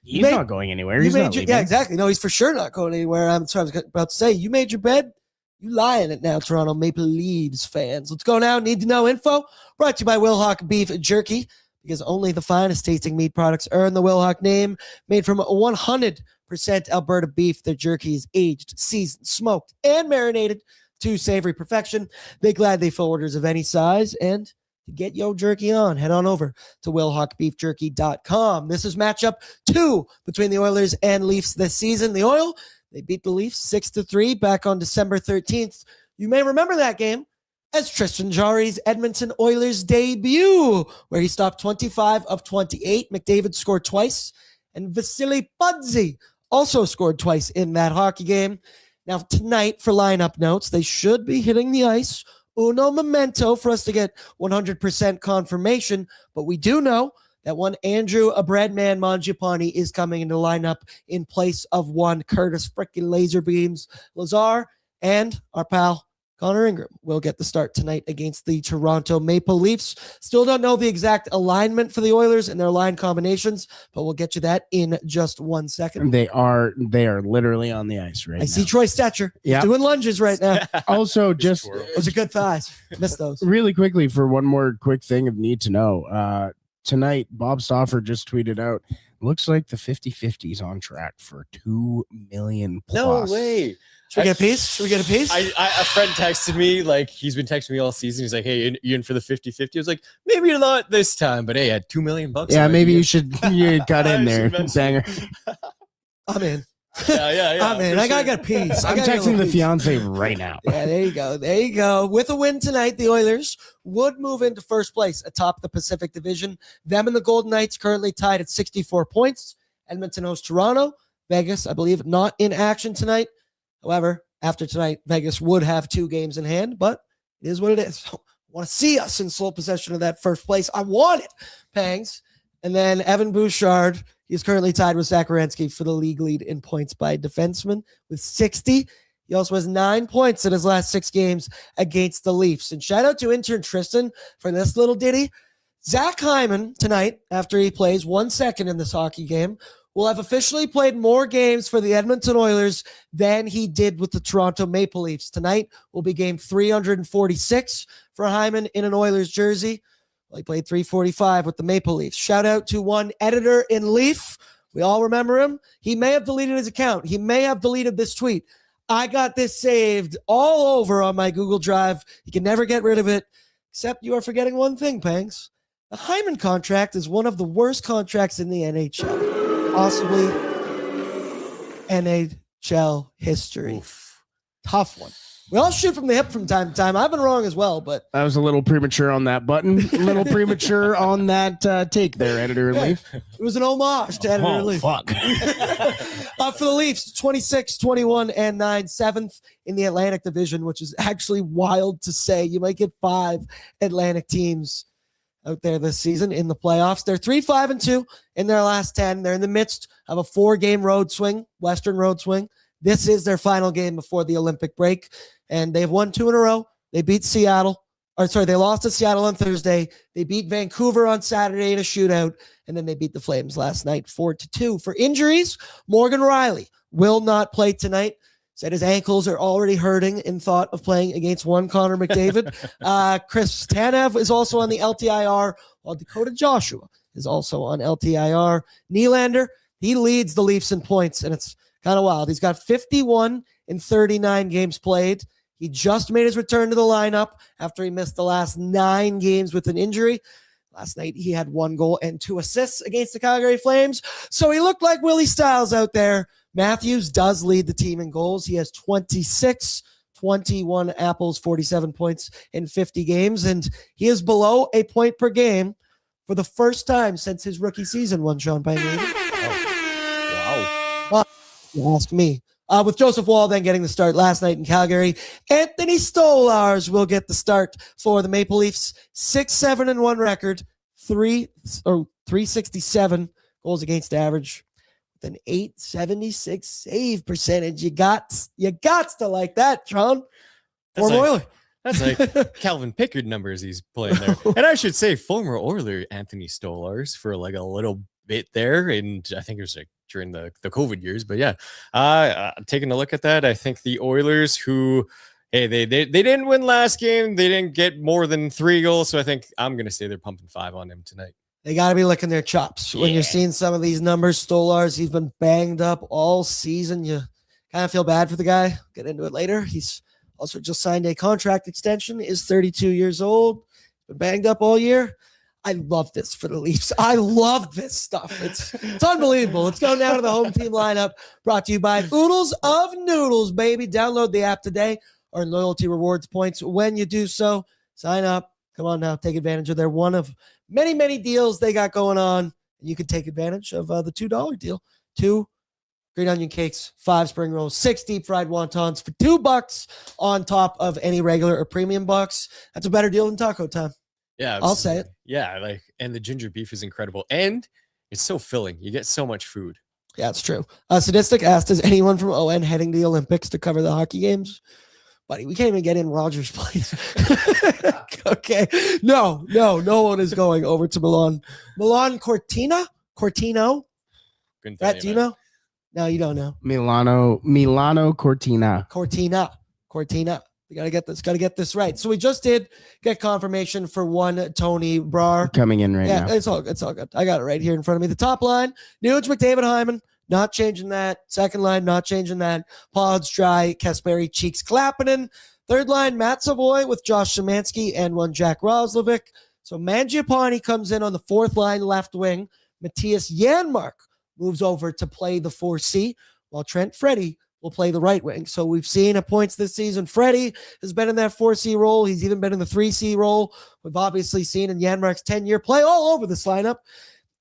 He's not going anywhere. He's not leaving. yeah, exactly. No, he's for sure not going anywhere. That's what I was about to say. You made your bed. You lie in it now, Toronto Maple Leafs fans. Let's go now. Need to know info. Brought to you by Wilhauk Beef Jerky, because only the finest tasting meat products earn the Wilhauk name. Made from 100% Alberta beef, their jerky is aged, seasoned, smoked, and marinated to savory perfection. They gladly fill orders of any size, and to get your jerky on, head on over to willhawkbeefjerky.com. This is matchup 2 between the Oilers and Leafs this season. The Oil, they beat the Leafs 6-3 back on December 13th. You may remember that game as Tristan Jarry's Edmonton Oilers debut, where he stopped 25 of 28. McDavid scored twice, and Vasily Bordzy also scored twice in that hockey game. Now, tonight, for lineup notes, they should be hitting the ice uno memento for us to get 100% confirmation, but we do know that one Andrew Breadman Mangiapane is coming into lineup in place of one Curtis freaking Laser Beams Lazar, and our pal Connor Ingram will get the start tonight against the Toronto Maple Leafs. Still don't know the exact alignment for the Oilers and their line combinations, but we'll get you that in just 1 second. They are literally on the ice right now. I see Troy Stetcher. He's Yeah. doing lunges right now. Also, just Those are good thighs. Missed those. really quickly for one more quick thing of need to know. Tonight, Bob Stauffer just tweeted out, looks like the 50-50 is on track for 2 million plus. No way. Should we get a piece? Should we get a piece? A friend texted me, like he's been texting me all season. He's like, "Hey, you in for the 50-50?" I was like, "Maybe not this time, but hey, at $2 million bucks." Yeah, maybe you cut in there, banger. I'm in. Yeah. I'm in. I gotta get a piece. I'm texting the fiance right now. Yeah, there you go. There you go. With a win tonight, the Oilers would move into first place atop the Pacific Division. Them and the Golden Knights currently tied at 64 points. Edmonton hosts Toronto. Vegas, I believe, not in action tonight. However, after tonight, Vegas would have 2 games in hand, but it is what it is. I want to see us in sole possession of that first place. I want it, Pangs. And then Evan Bouchard, he's currently tied with Zakaransky for the league lead in points by defenseman with 60. He also has 9 points in his last 6 games against the Leafs. And shout out to intern Tristan for this little ditty. Zach Hyman tonight, after he plays 1 second in this hockey game, will have officially played more games for the Edmonton Oilers than he did with the Toronto Maple Leafs. Tonight will be game 346 for Hyman in an Oilers jersey. Well, he played 345 with the Maple Leafs. Shout out to one editor in Leaf. We all remember him. He may have deleted his account. He may have deleted this tweet. I got this saved all over on my Google Drive. You can never get rid of it, except you are forgetting one thing, Pangs. The Hyman contract is one of the worst contracts in the NHL. Possibly NHL history. Oof. Tough one. We all shoot from the hip from time to time. I've been wrong as well, but I was a little premature on that button. A little premature on that take there, editor in Leaf. it was an homage to editor Leaf. Fuck. For the Leafs, 26, 21, and 9, 7th in the Atlantic Division, which is actually wild to say. You might get 5 Atlantic teams out there this season in the playoffs. They're 3-5-2 in their last 10. They're in the midst of a 4-game road swing, Western road swing. This is their final game before the Olympic break, and they've won 2 in a row. They beat Seattle. They lost to Seattle on Thursday. They beat Vancouver on Saturday in a shootout, and then they beat the Flames last night 4-2. For injuries, Morgan Riley will not play tonight. Said his ankles are already hurting in thought of playing against one Connor McDavid. Chris Tanev is also on the LTIR, while Dakota Joshua is also on LTIR. Nylander, he leads the Leafs in points, and it's kind of wild. He's got 51 in 39 games played. He just made his return to the lineup after he missed the last 9 games with an injury. Last night, he had 1 goal and 2 assists against the Calgary Flames, so he looked like Willie Styles out there. Matthews does lead the team in goals. He has 26, 21 apples, 47 points in 50 games, and he is below a point per game for the first time since his rookie season, Sean Panganiban. Oh. Wow. You ask me. With Joseph Wall then getting the start last night in Calgary, Anthony Stolarz will get the start for the Maple Leafs. 6-7-1 record, 367 goals against average, with an 876 save percentage. You got to like that, Sean. That's like Calvin Pickard numbers he's playing there. And I should say former Oiler Anthony Stolarz for like a little bit there. And I think it was like during the COVID years. But yeah, taking a look at that, I think the Oilers, who, hey, they didn't win last game. They didn't get more than 3 goals. So I think I'm going to say they're pumping 5 on them tonight. They got to be licking their chops when you're seeing some of these numbers. Stolarz, he's been banged up all season. You kind of feel bad for the guy. Get into it later. He's also just signed a contract extension, is 32 years old, been banged up all year. I love this for the Leafs. I love this stuff. It's unbelievable. Let's go now to the home team lineup, brought to you by Oodles of Noodles, baby. Download the app today. Earn loyalty rewards points when you do so. Sign up. Come on now. Take advantage of their one of many, many deals they got going on. You can take advantage of the $2 deal. 2 green onion cakes, 5 spring rolls, 6 deep fried wontons for $2 on top of any regular or premium box. That's a better deal than Taco Time. Yeah, I'll say it. Yeah, and the ginger beef is incredible, and it's so filling. You get so much food. Yeah, it's true. Sadistic asked, is anyone from ON heading to the Olympics to cover the hockey games? Buddy, we can't even get in Rogers' place. Okay. No one is going over to Milan. Milan Cortino? That, do you know? No, you don't know. Milano Cortina. Cortina. We got to get this right. So we just did get confirmation for one Tony Brar. Coming in right now. It's all good. I got it right here in front of me. The top line, Nuge, McDavid, Hyman, not changing that. Second line, not changing that. Pods, Dry, Kasperi, Cheeks, Klappinen. Third line, Matt Savoy with Josh Szymanski and one Jack Roslovic. So Mangiapane comes in on the 4th line left wing. Matthias Janmark moves over to play the 4C, while Trent Freddy will play the right wing. So we've seen at points this season, Freddie has been in that 4C role. He's even been in the 3C role. We've obviously seen in Janmark's 10-year play all over this lineup,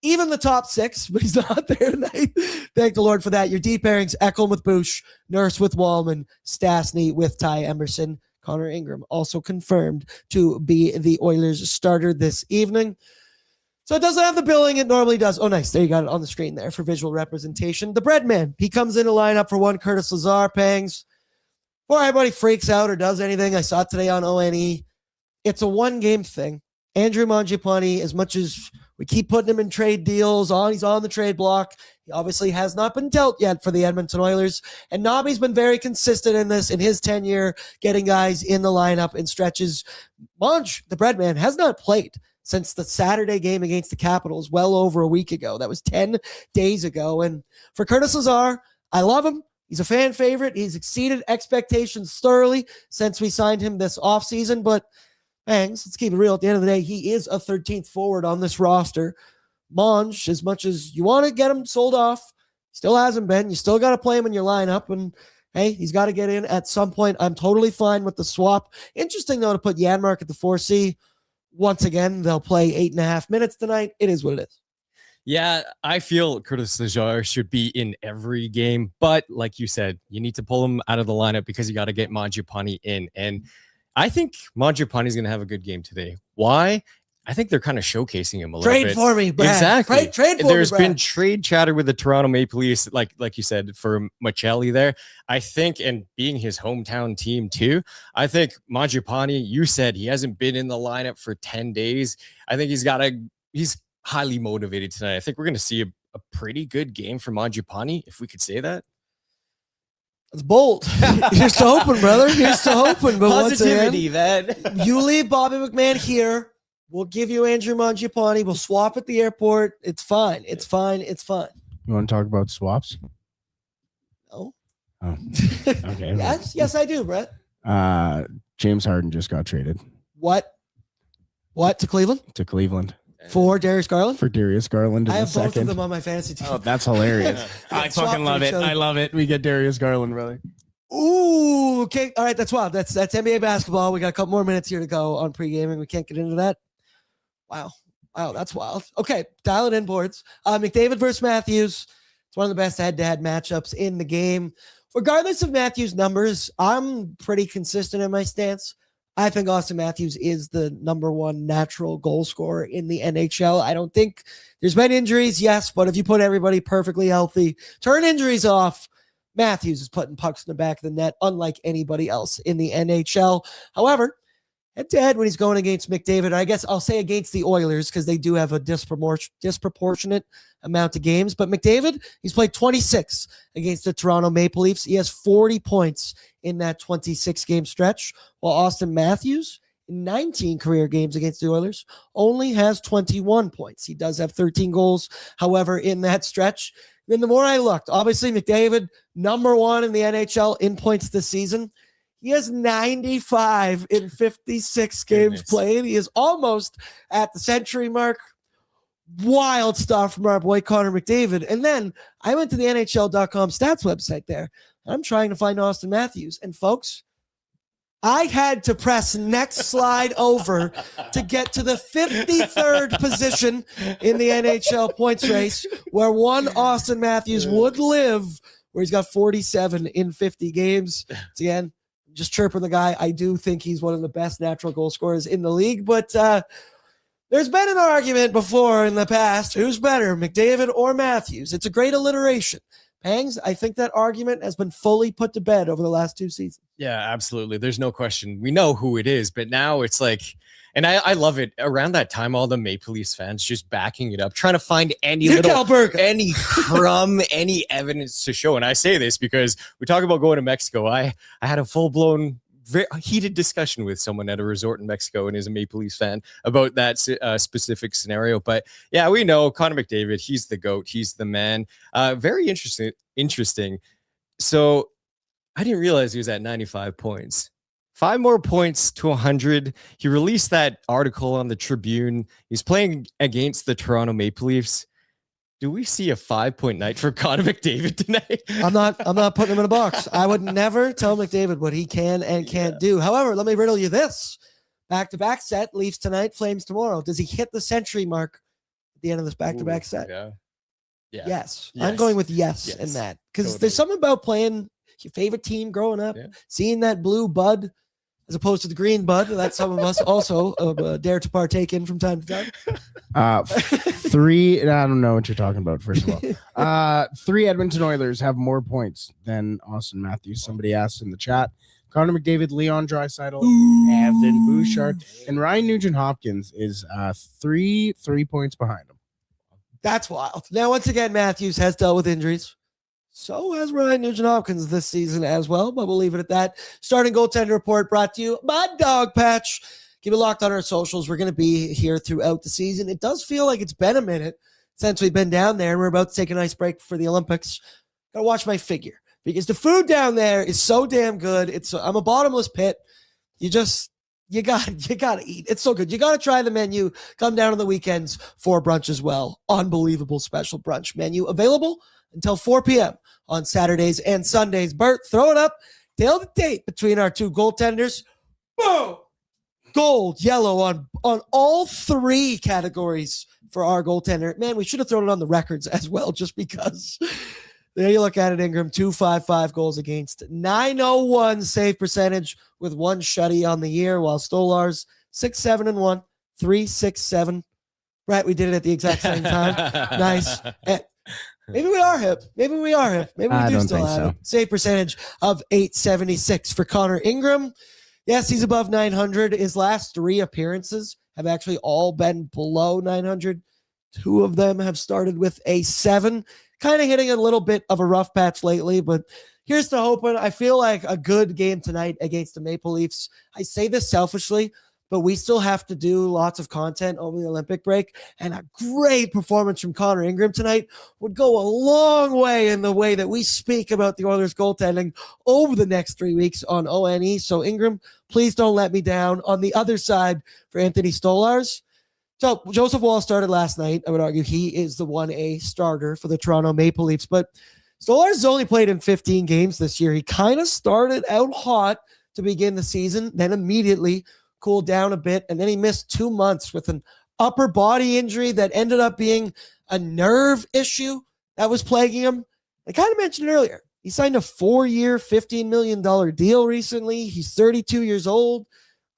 even the top 6, but he's not there tonight. Thank the Lord for that. Your deep pairings, Ekholm with Bush, Nurse with Wallman, Stastny with Ty Emerson. Connor Ingram also confirmed to be the Oilers starter this evening. So it doesn't have the billing it normally does. Oh, nice. There you got it on the screen there for visual representation. The bread man, he comes in a lineup for one Curtis Lazar. Pangs. Before anybody freaks out or does anything, I saw it today on ONE. It's a 1-game thing. Andrew Mangiapane, as much as we keep putting him in trade deals, he's on the trade block. He obviously has not been dealt yet for the Edmonton Oilers. And Nobby's been very consistent in this in his tenure, getting guys in the lineup in stretches. Monge, the bread man, has not played since the Saturday game against the Capitals well over a week ago. That was 10 days ago. And for Curtis Lazar, I love him. He's a fan favorite. He's exceeded expectations thoroughly since we signed him this offseason. But, Bangs, let's keep it real. At the end of the day, he is a 13th forward on this roster. Monge, as much as you want to get him sold off, still hasn't been. You still got to play him in your lineup. And, hey, he's got to get in at some point. I'm totally fine with the swap. Interesting, though, to put Janmark at the 4C. Once again, they'll play 8.5 minutes tonight. It is what it is. Yeah, I feel Curtis Lazar should be in every game, but like you said, you need to pull him out of the lineup because you got to get Mangiapane in. And I think Mangiapane is going to have a good game today. Why? I think they're kind of showcasing him a little bit. Trade for me, Brad. Exactly. Trade for There's me, Brad. been trade chatter with the Toronto Maple Leafs, like you said, for Machelli there. I think, and being his hometown team too, I think Mangiapane, you said he hasn't been in the lineup for 10 days. I think he's highly motivated tonight. I think we're going to see a pretty good game from Mangiapane, if we could say that. It's bold. Here's to hoping, brother. Here's to hoping. But Positivity, man. once again, you leave Bobby McMahon here. We'll give you Andrew Mangiapane. We'll swap at the airport. It's fine. It's fine. It's fine. You want to talk about swaps? No. Oh, okay. Yes, I do, Brett. James Harden just got traded. What to Cleveland? To Cleveland. For Darius Garland? For Darius Garland in I the have both second. of them on my fantasy team. Oh, that's hilarious. I Swap fucking for love each it. other. I love it. We get Darius Garland, brother. Ooh, okay. All right, that's wild. That's NBA basketball. We got a couple more minutes here to go on pre-gaming. We can't get into that. Wow, that's wild. Okay, dial it in, boards. McDavid versus Matthews. It's one of the best head-to-head matchups in the game. Regardless of Matthews' numbers, I'm pretty consistent in my stance. I think Austin Matthews is the number one natural goal scorer in the NHL. I don't think there's been injuries, yes, but if you put everybody perfectly healthy, turn injuries off, Matthews is putting pucks in the back of the net, unlike anybody else in the NHL. However, head-to-head when he's going against McDavid, I guess I'll say against the Oilers because they do have a disproportionate amount of games. But McDavid, he's played 26 against the Toronto Maple Leafs. He has 40 points in that 26-game stretch, while Austin Matthews, in 19 career games against the Oilers, only has 21 points. He does have 13 goals, however, in that stretch. Then the more I looked, obviously McDavid, number one in the NHL in points this season. He has 95 in 56 games played. He is almost at the century mark. Wild stuff from our boy Connor McDavid. And then I went to the NHL.com stats website there. I'm trying to find Austin Matthews. And folks, I had to press next slide over to get to the 53rd position in the NHL points race, where one Austin Matthews would live, where he's got 47 in 50 games. It's, again, just chirping the guy. I do think he's one of the best natural goal scorers in the league, but there's been an argument before in the past. Who's better, McDavid or Matthews? It's a great alliteration. Pangs, I think that argument has been fully put to bed over the last two seasons. Yeah, absolutely. There's no question. We know who it is, but now it's like, and I love it. Around that time, all the Maple Leafs fans just backing it up, trying to find any any crumb, any evidence to show. And I say this because we talk about going to Mexico. I had a full-blown, very heated discussion with someone at a resort in Mexico and is a Maple Leafs fan about that specific scenario. But yeah, we know Connor McDavid. He's the GOAT. He's the man. Very interesting. So I didn't realize he was at 95 points. 5 more points to 100. He released that article on the Tribune. He's playing against the Toronto Maple Leafs. Do we see a 5-point night for Connor McDavid tonight? I'm not putting him in a box. I would never tell McDavid what he can and can't do. However, let me riddle you this. Back-to-back set, Leafs tonight, Flames tomorrow. Does he hit the century mark at the end of this back-to-back set? Yeah. Yes. I'm going with yes in that. Because there's something about playing your favorite team growing up, seeing that blue bud as opposed to the green bud that some of us also dare to partake in from time to time. 3, I don't know what you're talking about, first of all. 3 Edmonton Oilers have more points than Austin Matthews. Somebody asked in the chat. Connor McDavid, Leon Draisaitl, Evan Bouchard, and Ryan Nugent-Hopkins is 3 points behind him. That's wild. Now, once again, Matthews has dealt with injuries. So has Ryan Nugent-Hopkins this season as well, but we'll leave it at that. Starting goaltender report brought to you by Dog Patch. Keep it locked on our socials. We're going to be here throughout the season. It does feel like it's been a minute since we've been down there, and we're about to take a nice break for the Olympics. Got to watch my figure because the food down there is so damn good. I'm a bottomless pit. You gotta eat. It's so good. You gotta try the menu. Come down on the weekends for brunch as well. Unbelievable special brunch menu available until 4 p.m. on Saturdays and Sundays. Bert, throw it up. Tail the tape between our two goaltenders. Boom! Gold, yellow on all 3 categories for our goaltender. Man, we should have thrown it on the records as well, just because. There you look at it, Ingram, 255 goals against, 901 save percentage with 1 shutty on the year, while Stolarz 6-7-1, 3-6-7. Right, we did it at the exact same time. Nice. Maybe we are hip. Maybe we do still have it. Save percentage of 876 for Connor Ingram. Yes, he's above 900. His last 3 appearances have actually all been below 900. 2 of them have started with a 7. kind of hitting a little bit of a rough patch lately, but here's to hoping. I feel like a good game tonight against the Maple Leafs. I say this selfishly, but we still have to do lots of content over the Olympic break, and a great performance from Connor Ingram tonight would go a long way in the way that we speak about the Oilers goaltending over the next 3 weeks on ONE. So Ingram, please don't let me down. On the other side for Anthony Stolarz. So Joseph Wall started last night. I would argue he is the 1A starter for the Toronto Maple Leafs, but Stolarz has only played in 15 games this year. He kind of started out hot to begin the season, then immediately cooled down a bit, and then he missed 2 months with an upper body injury that ended up being a nerve issue that was plaguing him. I kind of mentioned earlier, he signed a 4-year, $15 million deal recently. He's 32 years old.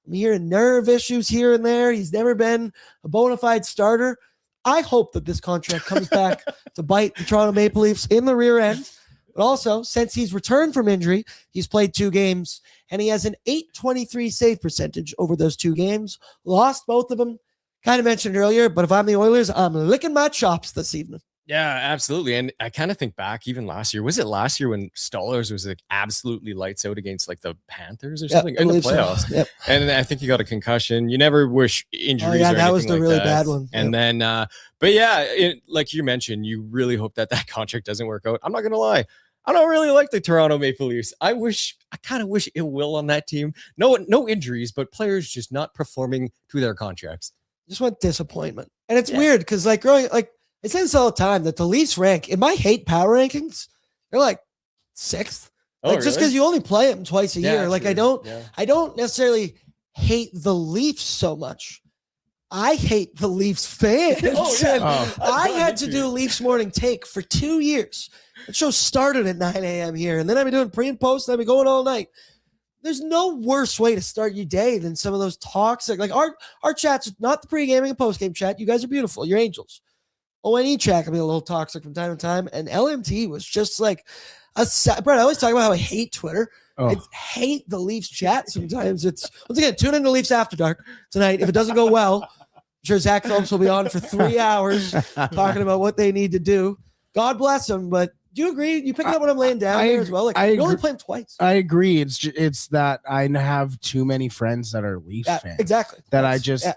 I'm hearing nerve issues here and there. He's never been a bona fide starter. I hope that this contract comes back to bite the Toronto Maple Leafs in the rear end. But also, since he's returned from injury, he's played 2 games, and he has an .823 save percentage over those 2 games. Lost both of them. Kind of mentioned earlier, but if I'm the Oilers, I'm licking my chops this evening. Yeah, absolutely. And I kind of think back even last year. Was it last year when Stolarz was like absolutely lights out against like the Panthers or something in the playoffs? So. Yep. And I think he got a concussion. You never wish injuries. Oh, yeah, or that was the like really that. bad one. And then, but yeah, like you mentioned, you really hope that contract doesn't work out. I'm not going to lie. I don't really like the Toronto Maple Leafs. I kind of wish ill will on that team. No injuries, but players just not performing to their contracts. Just want disappointment. And it's weird because like growing, like I say this all the time, that the Leafs rank in my hate power rankings, they're like 6th. Oh, like just because you only play them twice a year. Like true. I don't necessarily hate the Leafs so much. I hate the Leafs fans. I had to do Leafs Morning Take for 2 years. The show started at 9 a.m. here, and then I've been doing pre and post, and I've been going all night. There's no worse way to start your day than some of those toxic, like our chats, not the pre-gaming and post-game chat. You guys are beautiful. You're angels. ONE chat can be a little toxic from time to time, and LMT was just like Brett, I always talk about how I hate Twitter. I hate the Leafs chat sometimes. It's, once again, tune in to Leafs After Dark tonight. If it doesn't go well, I'm sure Zach Phillips will be on for 3 hours talking about what they need to do. God bless them, but do you agree? You pick up what I'm laying down there as well? Like, you only play them twice. I agree. It's that I have too many friends that are Leafs fans. Exactly. That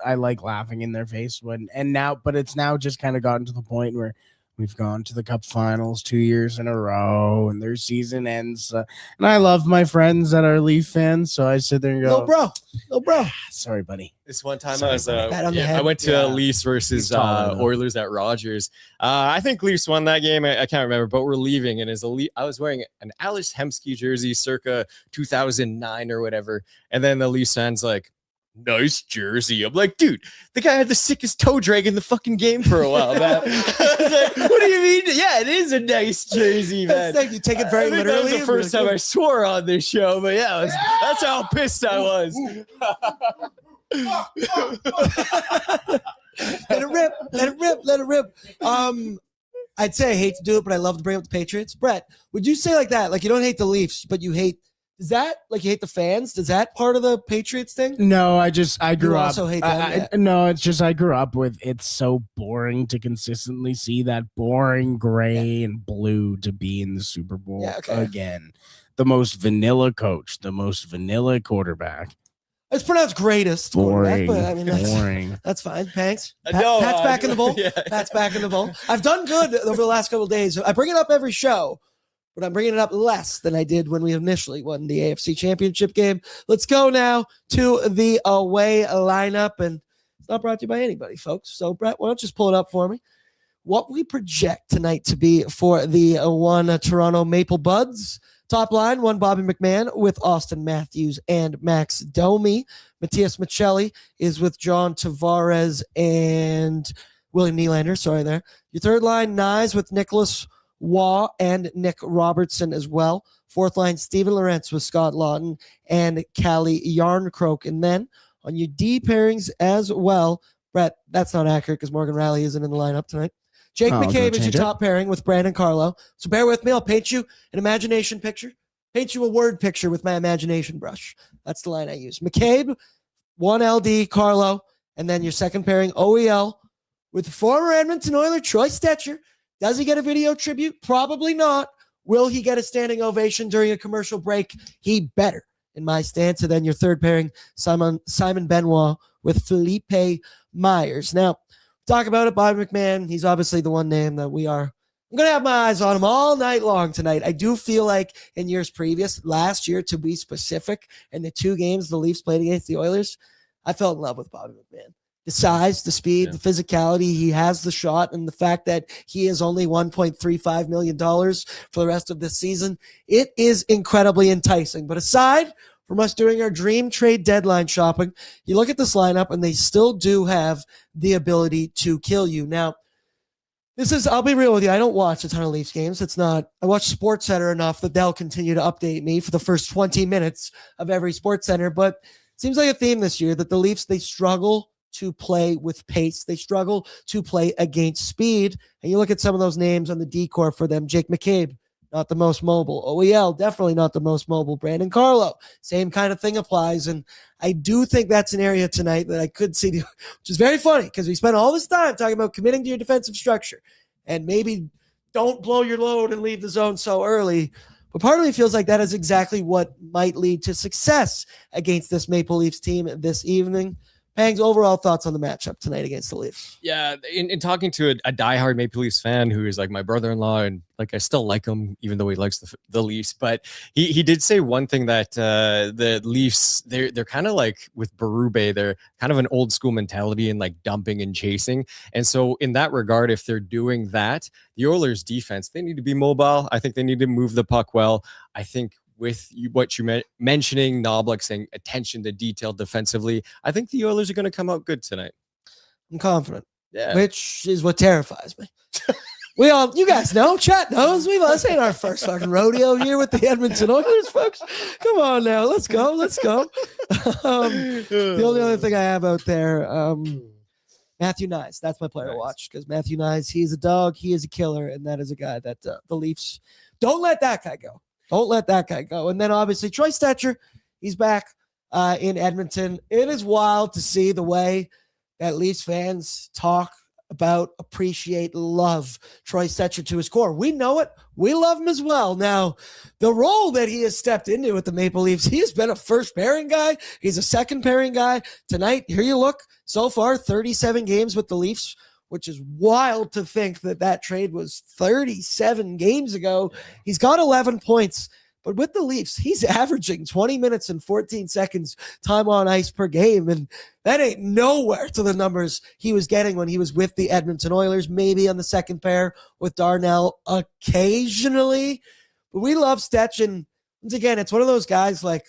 I like laughing in their face but it's now just kind of gotten to the point where we've gone to the Cup Finals 2 years in a row, and their season ends. And I love my friends that are Leaf fans, so I sit there and go, "No, bro, sorry, buddy." This one time I went to Leafs versus Oilers at Rogers. I think Leafs won that game. I can't remember, but we're leaving, and I was wearing an Ales Hemsky jersey circa 2009 or whatever, and then the Leafs fans like, "Nice jersey." I'm like, dude, the guy had the sickest toe drag in the fucking game for a while, man. I was like, what do you mean? Yeah, it is a nice jersey, man. You take it very literally. That was the first time I swore on this show, but that's how pissed I was. Let it rip. I'd say I hate to do it, but I love to bring up the Patriots. Brett, would you say like that? Like you don't hate the Leafs, but you hate. Is that like you hate the fans? Is that part of the Patriots thing? No, I grew up. Also hate them, No, it's just I grew up with it's so boring to consistently see that boring gray and blue to be in the Super Bowl again. The most vanilla coach, the most vanilla quarterback. It's pronounced greatest. Boring. But I mean, boring. That's fine. Thanks. Pat's back in the bowl. Pat's back in the bowl. I've done good over the last couple of days. I bring it up every show, but I'm bringing it up less than I did when we initially won the AFC Championship game. Let's go now to the away lineup, and it's not brought to you by anybody, folks. So, Brett, why don't you just pull it up for me? What we project tonight to be for the one Toronto Maple Buds. Top line, one Bobby McMahon with Austin Matthews and Max Domi. Matias Michelli is with John Tavares and William Nylander. Sorry there. Your third line, Nyes with Nicholas Waugh and Nick Robertson as well. Fourth line, Steven Lorentz with Scott Lawton and Callie Yarncroke. And then on your D pairings as well, Brett, that's not accurate because Morgan Rally isn't in the lineup tonight. Jake McCabe is your top pairing with Brandon Carlo. So bear with me. I'll paint you an imagination picture. Paint you a word picture with my imagination brush. That's the line I use. McCabe, 1LD, Carlo, and then your second pairing, OEL, with former Edmonton Oiler Troy Stetcher, Does he get a video tribute? Probably not. Will he get a standing ovation during a commercial break? He better, in my stance. And then your third pairing, Simon Benoit with Felipe Myers. Now, talk about it, Bobby McMahon. He's obviously the one name that I'm going to have my eyes on him all night long tonight. I do feel like in years previous, last year to be specific, in the 2 games the Leafs played against the Oilers, I fell in love with Bobby McMahon. The size, the speed, the physicality, he has the shot, and the fact that he is only $1.35 million for the rest of this season, it is incredibly enticing. But aside from us doing our dream trade deadline shopping, you look at this lineup, and they still do have the ability to kill you. Now, I'll be real with you, I don't watch a ton of Leafs games. I watch SportsCenter enough that they'll continue to update me for the first 20 minutes of every SportsCenter, but it seems like a theme this year that the Leafs, they struggle to play with pace. They struggle to play against speed. And you look at some of those names on the D-Corps for them. Jake McCabe, not the most mobile. OEL, definitely not the most mobile. Brandon Carlo, same kind of thing applies. And I do think that's an area tonight that I could see, which is very funny because we spent all this time talking about committing to your defensive structure and maybe don't blow your load and leave the zone so early. But part of me feels like that is exactly what might lead to success against this Maple Leafs team this evening. Pangs, overall thoughts on the matchup tonight against the Leafs? Yeah, in talking to a diehard Maple Leafs fan who is like my brother-in-law, and like I still like him even though he likes the Leafs, but he did say one thing that the Leafs, they're kind of like with Berube, they're kind of an old school mentality and like dumping and chasing. And so in that regard, if they're doing that, the Oilers defense, they need to be mobile. I think they need to move the puck well. I think with what you mentioning, Knobloch saying attention to detail defensively, I think the Oilers are going to come out good tonight. I'm confident, yeah, which is what terrifies me. You guys know, chat knows, this ain't our first fucking rodeo here with the Edmonton Oilers, folks. Come on now, let's go. The only other thing I have out there, Matthew Nyes, that's my player to watch because Matthew Nyes, he's a dog, he is a killer, and that is a guy that the Leafs, don't let that guy go. Don't let that guy go. And then obviously Troy Stecher, he's back in Edmonton. It is wild to see the way that Leafs fans talk about, appreciate, love Troy Stecher to his core. We know it. We love him as well. Now, the role that he has stepped into with the Maple Leafs, he has been a first pairing guy. He's a second pairing guy. Tonight, here you look, so far, 37 games with the Leafs, which is wild to think that trade was 37 games ago. He's got 11 points, but with the Leafs, he's averaging 20 minutes and 14 seconds time on ice per game, and that ain't nowhere to the numbers he was getting when he was with the Edmonton Oilers, maybe on the second pair with Darnell occasionally. But we love Stetch, and once again, it's one of those guys like,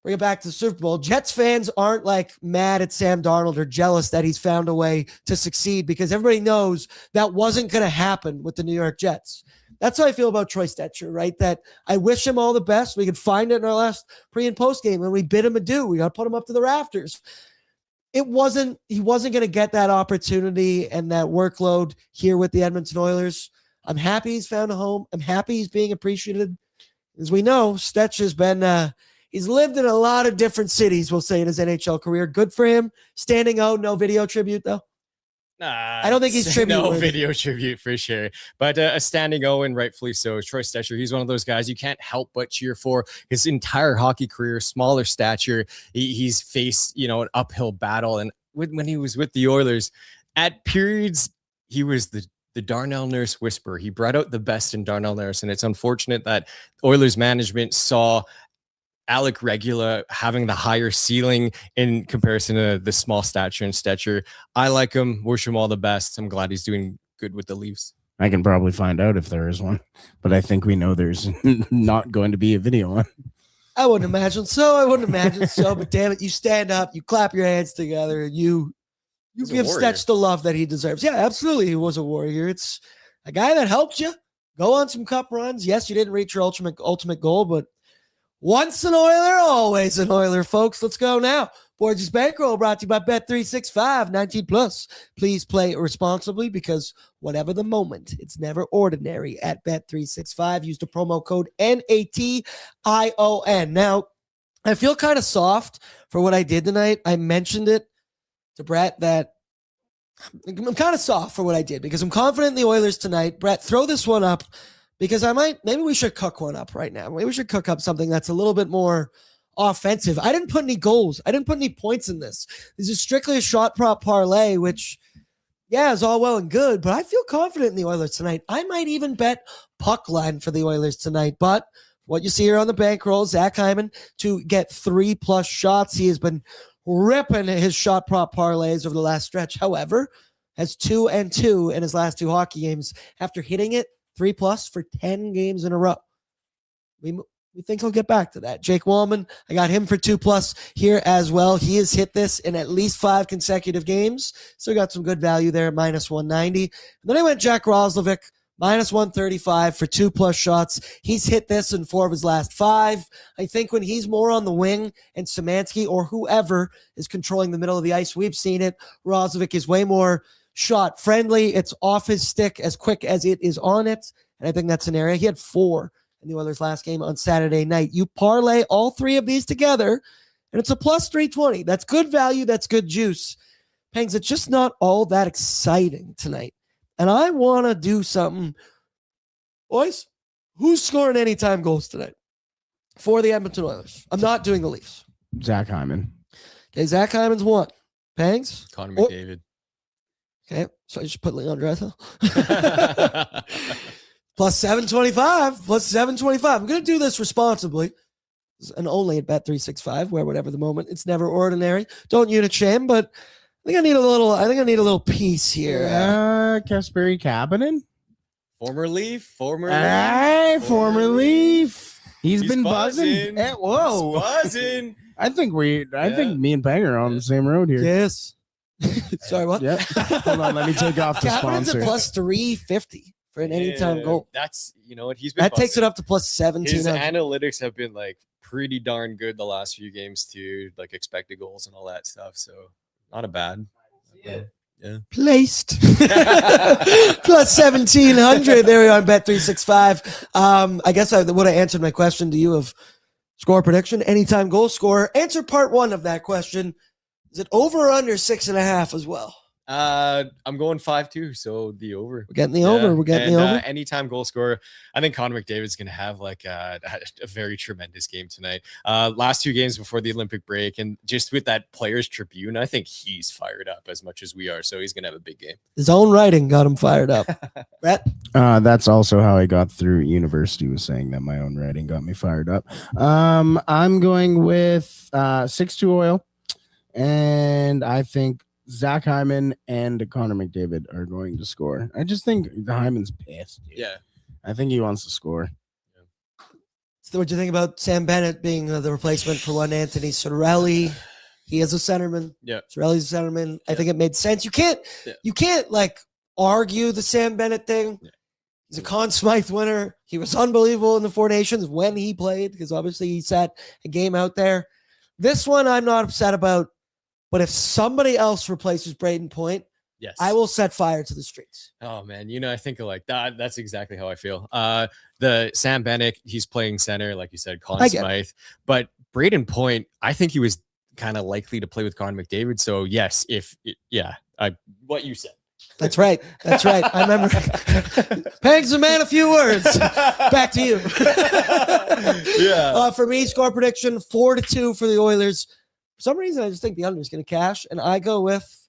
bring it back to the Super Bowl. Jets fans aren't like mad at Sam Darnold or jealous that he's found a way to succeed because everybody knows that wasn't going to happen with the New York Jets. That's how I feel about Troy Stecher, right? That I wish him all the best. We could find it in our last pre and post game when we bid him adieu. We got to put him up to the rafters. He wasn't going to get that opportunity and that workload here with the Edmonton Oilers. I'm happy he's found a home. I'm happy he's being appreciated. As we know, Stetch has been, he's lived in a lot of different cities, we'll say, in his NHL career. Good for him. Standing out, no video tribute, though. I don't think he's tribute. No video tribute for sure. But a standing O, and rightfully so. Troy Stecher, he's one of those guys you can't help but cheer for. His entire hockey career, smaller stature. He's faced, an uphill battle. And when he was with the Oilers, at periods, he was the Darnell Nurse whisperer. He brought out the best in Darnell Nurse. And it's unfortunate that Oilers management saw Alec Regula having the higher ceiling in comparison to the small stature and Stecher. I like him. Wish him all the best. I'm glad he's doing good with the Leafs. I can probably find out if there is one, but I think we know there's not going to be a video one. I wouldn't imagine so. But damn it, you stand up, you clap your hands together, and you give Stetch the love that he deserves. Yeah, absolutely. He was a warrior. It's a guy that helped you go on some cup runs. Yes, you didn't reach your ultimate goal, but once an Oiler, always an Oiler, folks. Let's go now. Bordzy's Bankroll brought to you by Bet365, 19 plus. Please play responsibly because whatever the moment, it's never ordinary at Bet365. Use the promo code NATION. Now, I feel kind of soft for what I did tonight. I mentioned it to Brett that I'm kind of soft for what I did because I'm confident in the Oilers tonight. Brett, throw this one up because maybe we should cook one up right now. Maybe we should cook up something that's a little bit more offensive. I didn't put any goals. I didn't put any points in this. This is strictly a shot prop parlay, which, yeah, is all well and good, but I feel confident in the Oilers tonight. I might even bet puck line for the Oilers tonight, but what you see here on the bankroll, Zach Hyman to get 3+ shots. He has been ripping his shot prop parlays over the last stretch. However, has 2-2 in his last 2 hockey games after hitting it 3+ for 10 games in a row. We think he'll get back to that. Jake Wallman, I got him for 2+ here as well. He has hit this in at least 5 consecutive games. So we got some good value there, -190. And then I went Jack Roslovic, -135 for 2+ shots. He's hit this in 4 of his last 5. I think when he's more on the wing and Szymanski or whoever is controlling the middle of the ice, we've seen it. Roslovic is way more shot friendly. It's off his stick as quick as it is on it. And I think that's an area. He had 4 in the Oilers last game on Saturday night. You parlay all 3 of these together, and it's a +320. That's good value. That's good juice. Pangs, it's just not all that exciting tonight. And I want to do something. Boys, who's scoring anytime goals tonight for the Edmonton Oilers? I'm not doing the Leafs. Zach Hyman. Okay, Zach Hyman's 1. Pangs? Connor McDavid. Okay, so I just put Leon Draisaitl. +725. +725. I'm going to do this responsibly. And only at Bet365, where whatever the moment, it's never ordinary. Don't unit shame, but I think I need a little piece here. Kasperi Kapanen. Former Leaf. Former Leaf. He's been buzzing. buzzing. Whoa. He's buzzing. I think me and Pang are on the same road here. Yes. Sorry, what? Yep. Hold on, let me take off the Kapanen's sponsor. at +350 for an anytime goal. That's, you know what, he's been That takes it busting. up to +17. His analytics have been like pretty darn good the last few games too, like expected goals and all that stuff. So not a bad. Yeah. Placed. +1700. There we are on Bet365. I guess I would have answered my question to you of score prediction, anytime goal scorer. Answer part 1 of that question. Is it over or under 6.5 as well? I'm going 5-2, so the over. We're getting the over. We're getting the over. Anytime goal scorer. I think Connor McDavid's going to have like a very tremendous game tonight. Last 2 games before the Olympic break, and just with that Players Tribune, I think he's fired up as much as we are. So he's going to have a big game. His own writing got him fired up. Brett? That's also how I got through university, was saying that my own writing got me fired up. I'm going with 6-2 Oil, and I think Zach Hyman and Connor McDavid are going to score. I just think the Hyman's pissed. Dude. Yeah. I think he wants to score. So what do you think about Sam Bennett being the replacement for one Anthony Cirelli? He is a centerman. Yeah. Cirelli's a centerman. I think it made sense. You can't like argue the Sam Bennett thing. Yeah. He's a Conn Smythe winner. He was unbelievable in the Four Nations when he played, because obviously he sat a game out there. This one I'm not upset about. But if somebody else replaces Braden Point, yes, I will set fire to the streets. Oh man, you know, I think like that. That's exactly how I feel. The Sam Bennett, he's playing center, like you said, Conn Smythe. But Braden Point, I think he was kind of likely to play with Connor McDavid. So yes, what you said. That's right. That's right. I remember. Pangs a man, a few words. Back to you. Yeah. For me, score prediction 4-2 for the Oilers. For some reason, I just think the under is going to cash, and I go with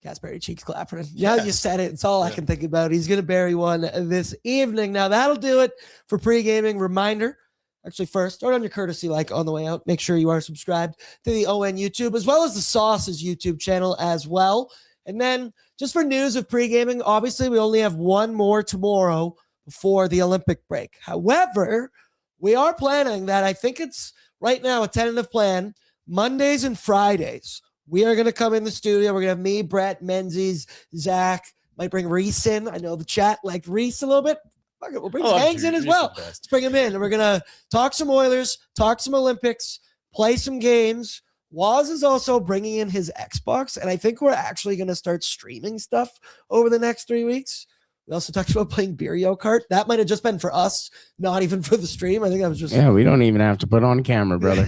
Kasperi Cheeks Clapperton. Yeah, you said it. It's all I can think about. He's going to bury one this evening. Now, that'll do it for pre-gaming. Reminder, actually, first, start on your courtesy like on the way out. Make sure you are subscribed to the ON YouTube, as well as the Sauce's YouTube channel as well. And then, just for news of pre-gaming, obviously, we only have one more tomorrow before the Olympic break. However, we are planning that. I think it's right now a tentative plan. Mondays and Fridays, we are going to come in the studio. We're going to have me, Brett, Menzies, Zach. Might bring Reese in. I know the chat liked Reese a little bit. We'll bring Pangs in as well. Let's bring him in. And we're going to talk some Oilers, talk some Olympics, play some games. Waz is also bringing in his Xbox, and I think we're actually going to start streaming stuff over the next 3 weeks. We also talked about playing Beerio Kart. That might have just been for us, not even for the stream. I think that was just... Yeah, we don't even have to put on camera, brother.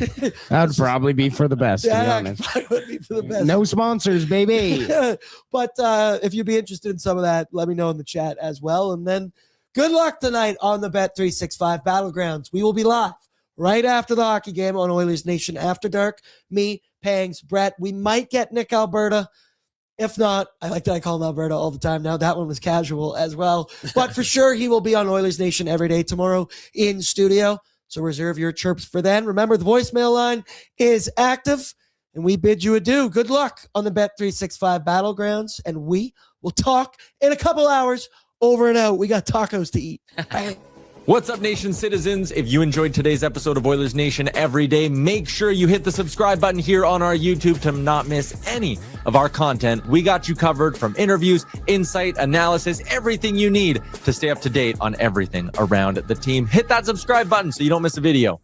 That would probably be for the best, to be honest. Probably would be for the best. No sponsors, baby. But if you'd be interested in some of that, let me know in the chat as well. And then good luck tonight on the Bet365 Battlegrounds. We will be live right after the hockey game on Oilers Nation After Dark. Me, Pangs, Brett. We might get Nick Alberta. If not, I like that I call him Alberta all the time now. That one was casual as well. But for sure, he will be on Oilers Nation every day tomorrow in studio. So reserve your chirps for then. Remember, the voicemail line is active, and we bid you adieu. Good luck on the Bet365 Battlegrounds, and we will talk in a couple hours. Over and out. We got tacos to eat. What's up, Nation citizens? If you enjoyed today's episode of Oilers Nation Every Day, make sure you hit the subscribe button here on our YouTube to not miss any of our content. We got you covered from interviews, insight, analysis, everything you need to stay up to date on everything around the team. Hit that subscribe button so you don't miss a video.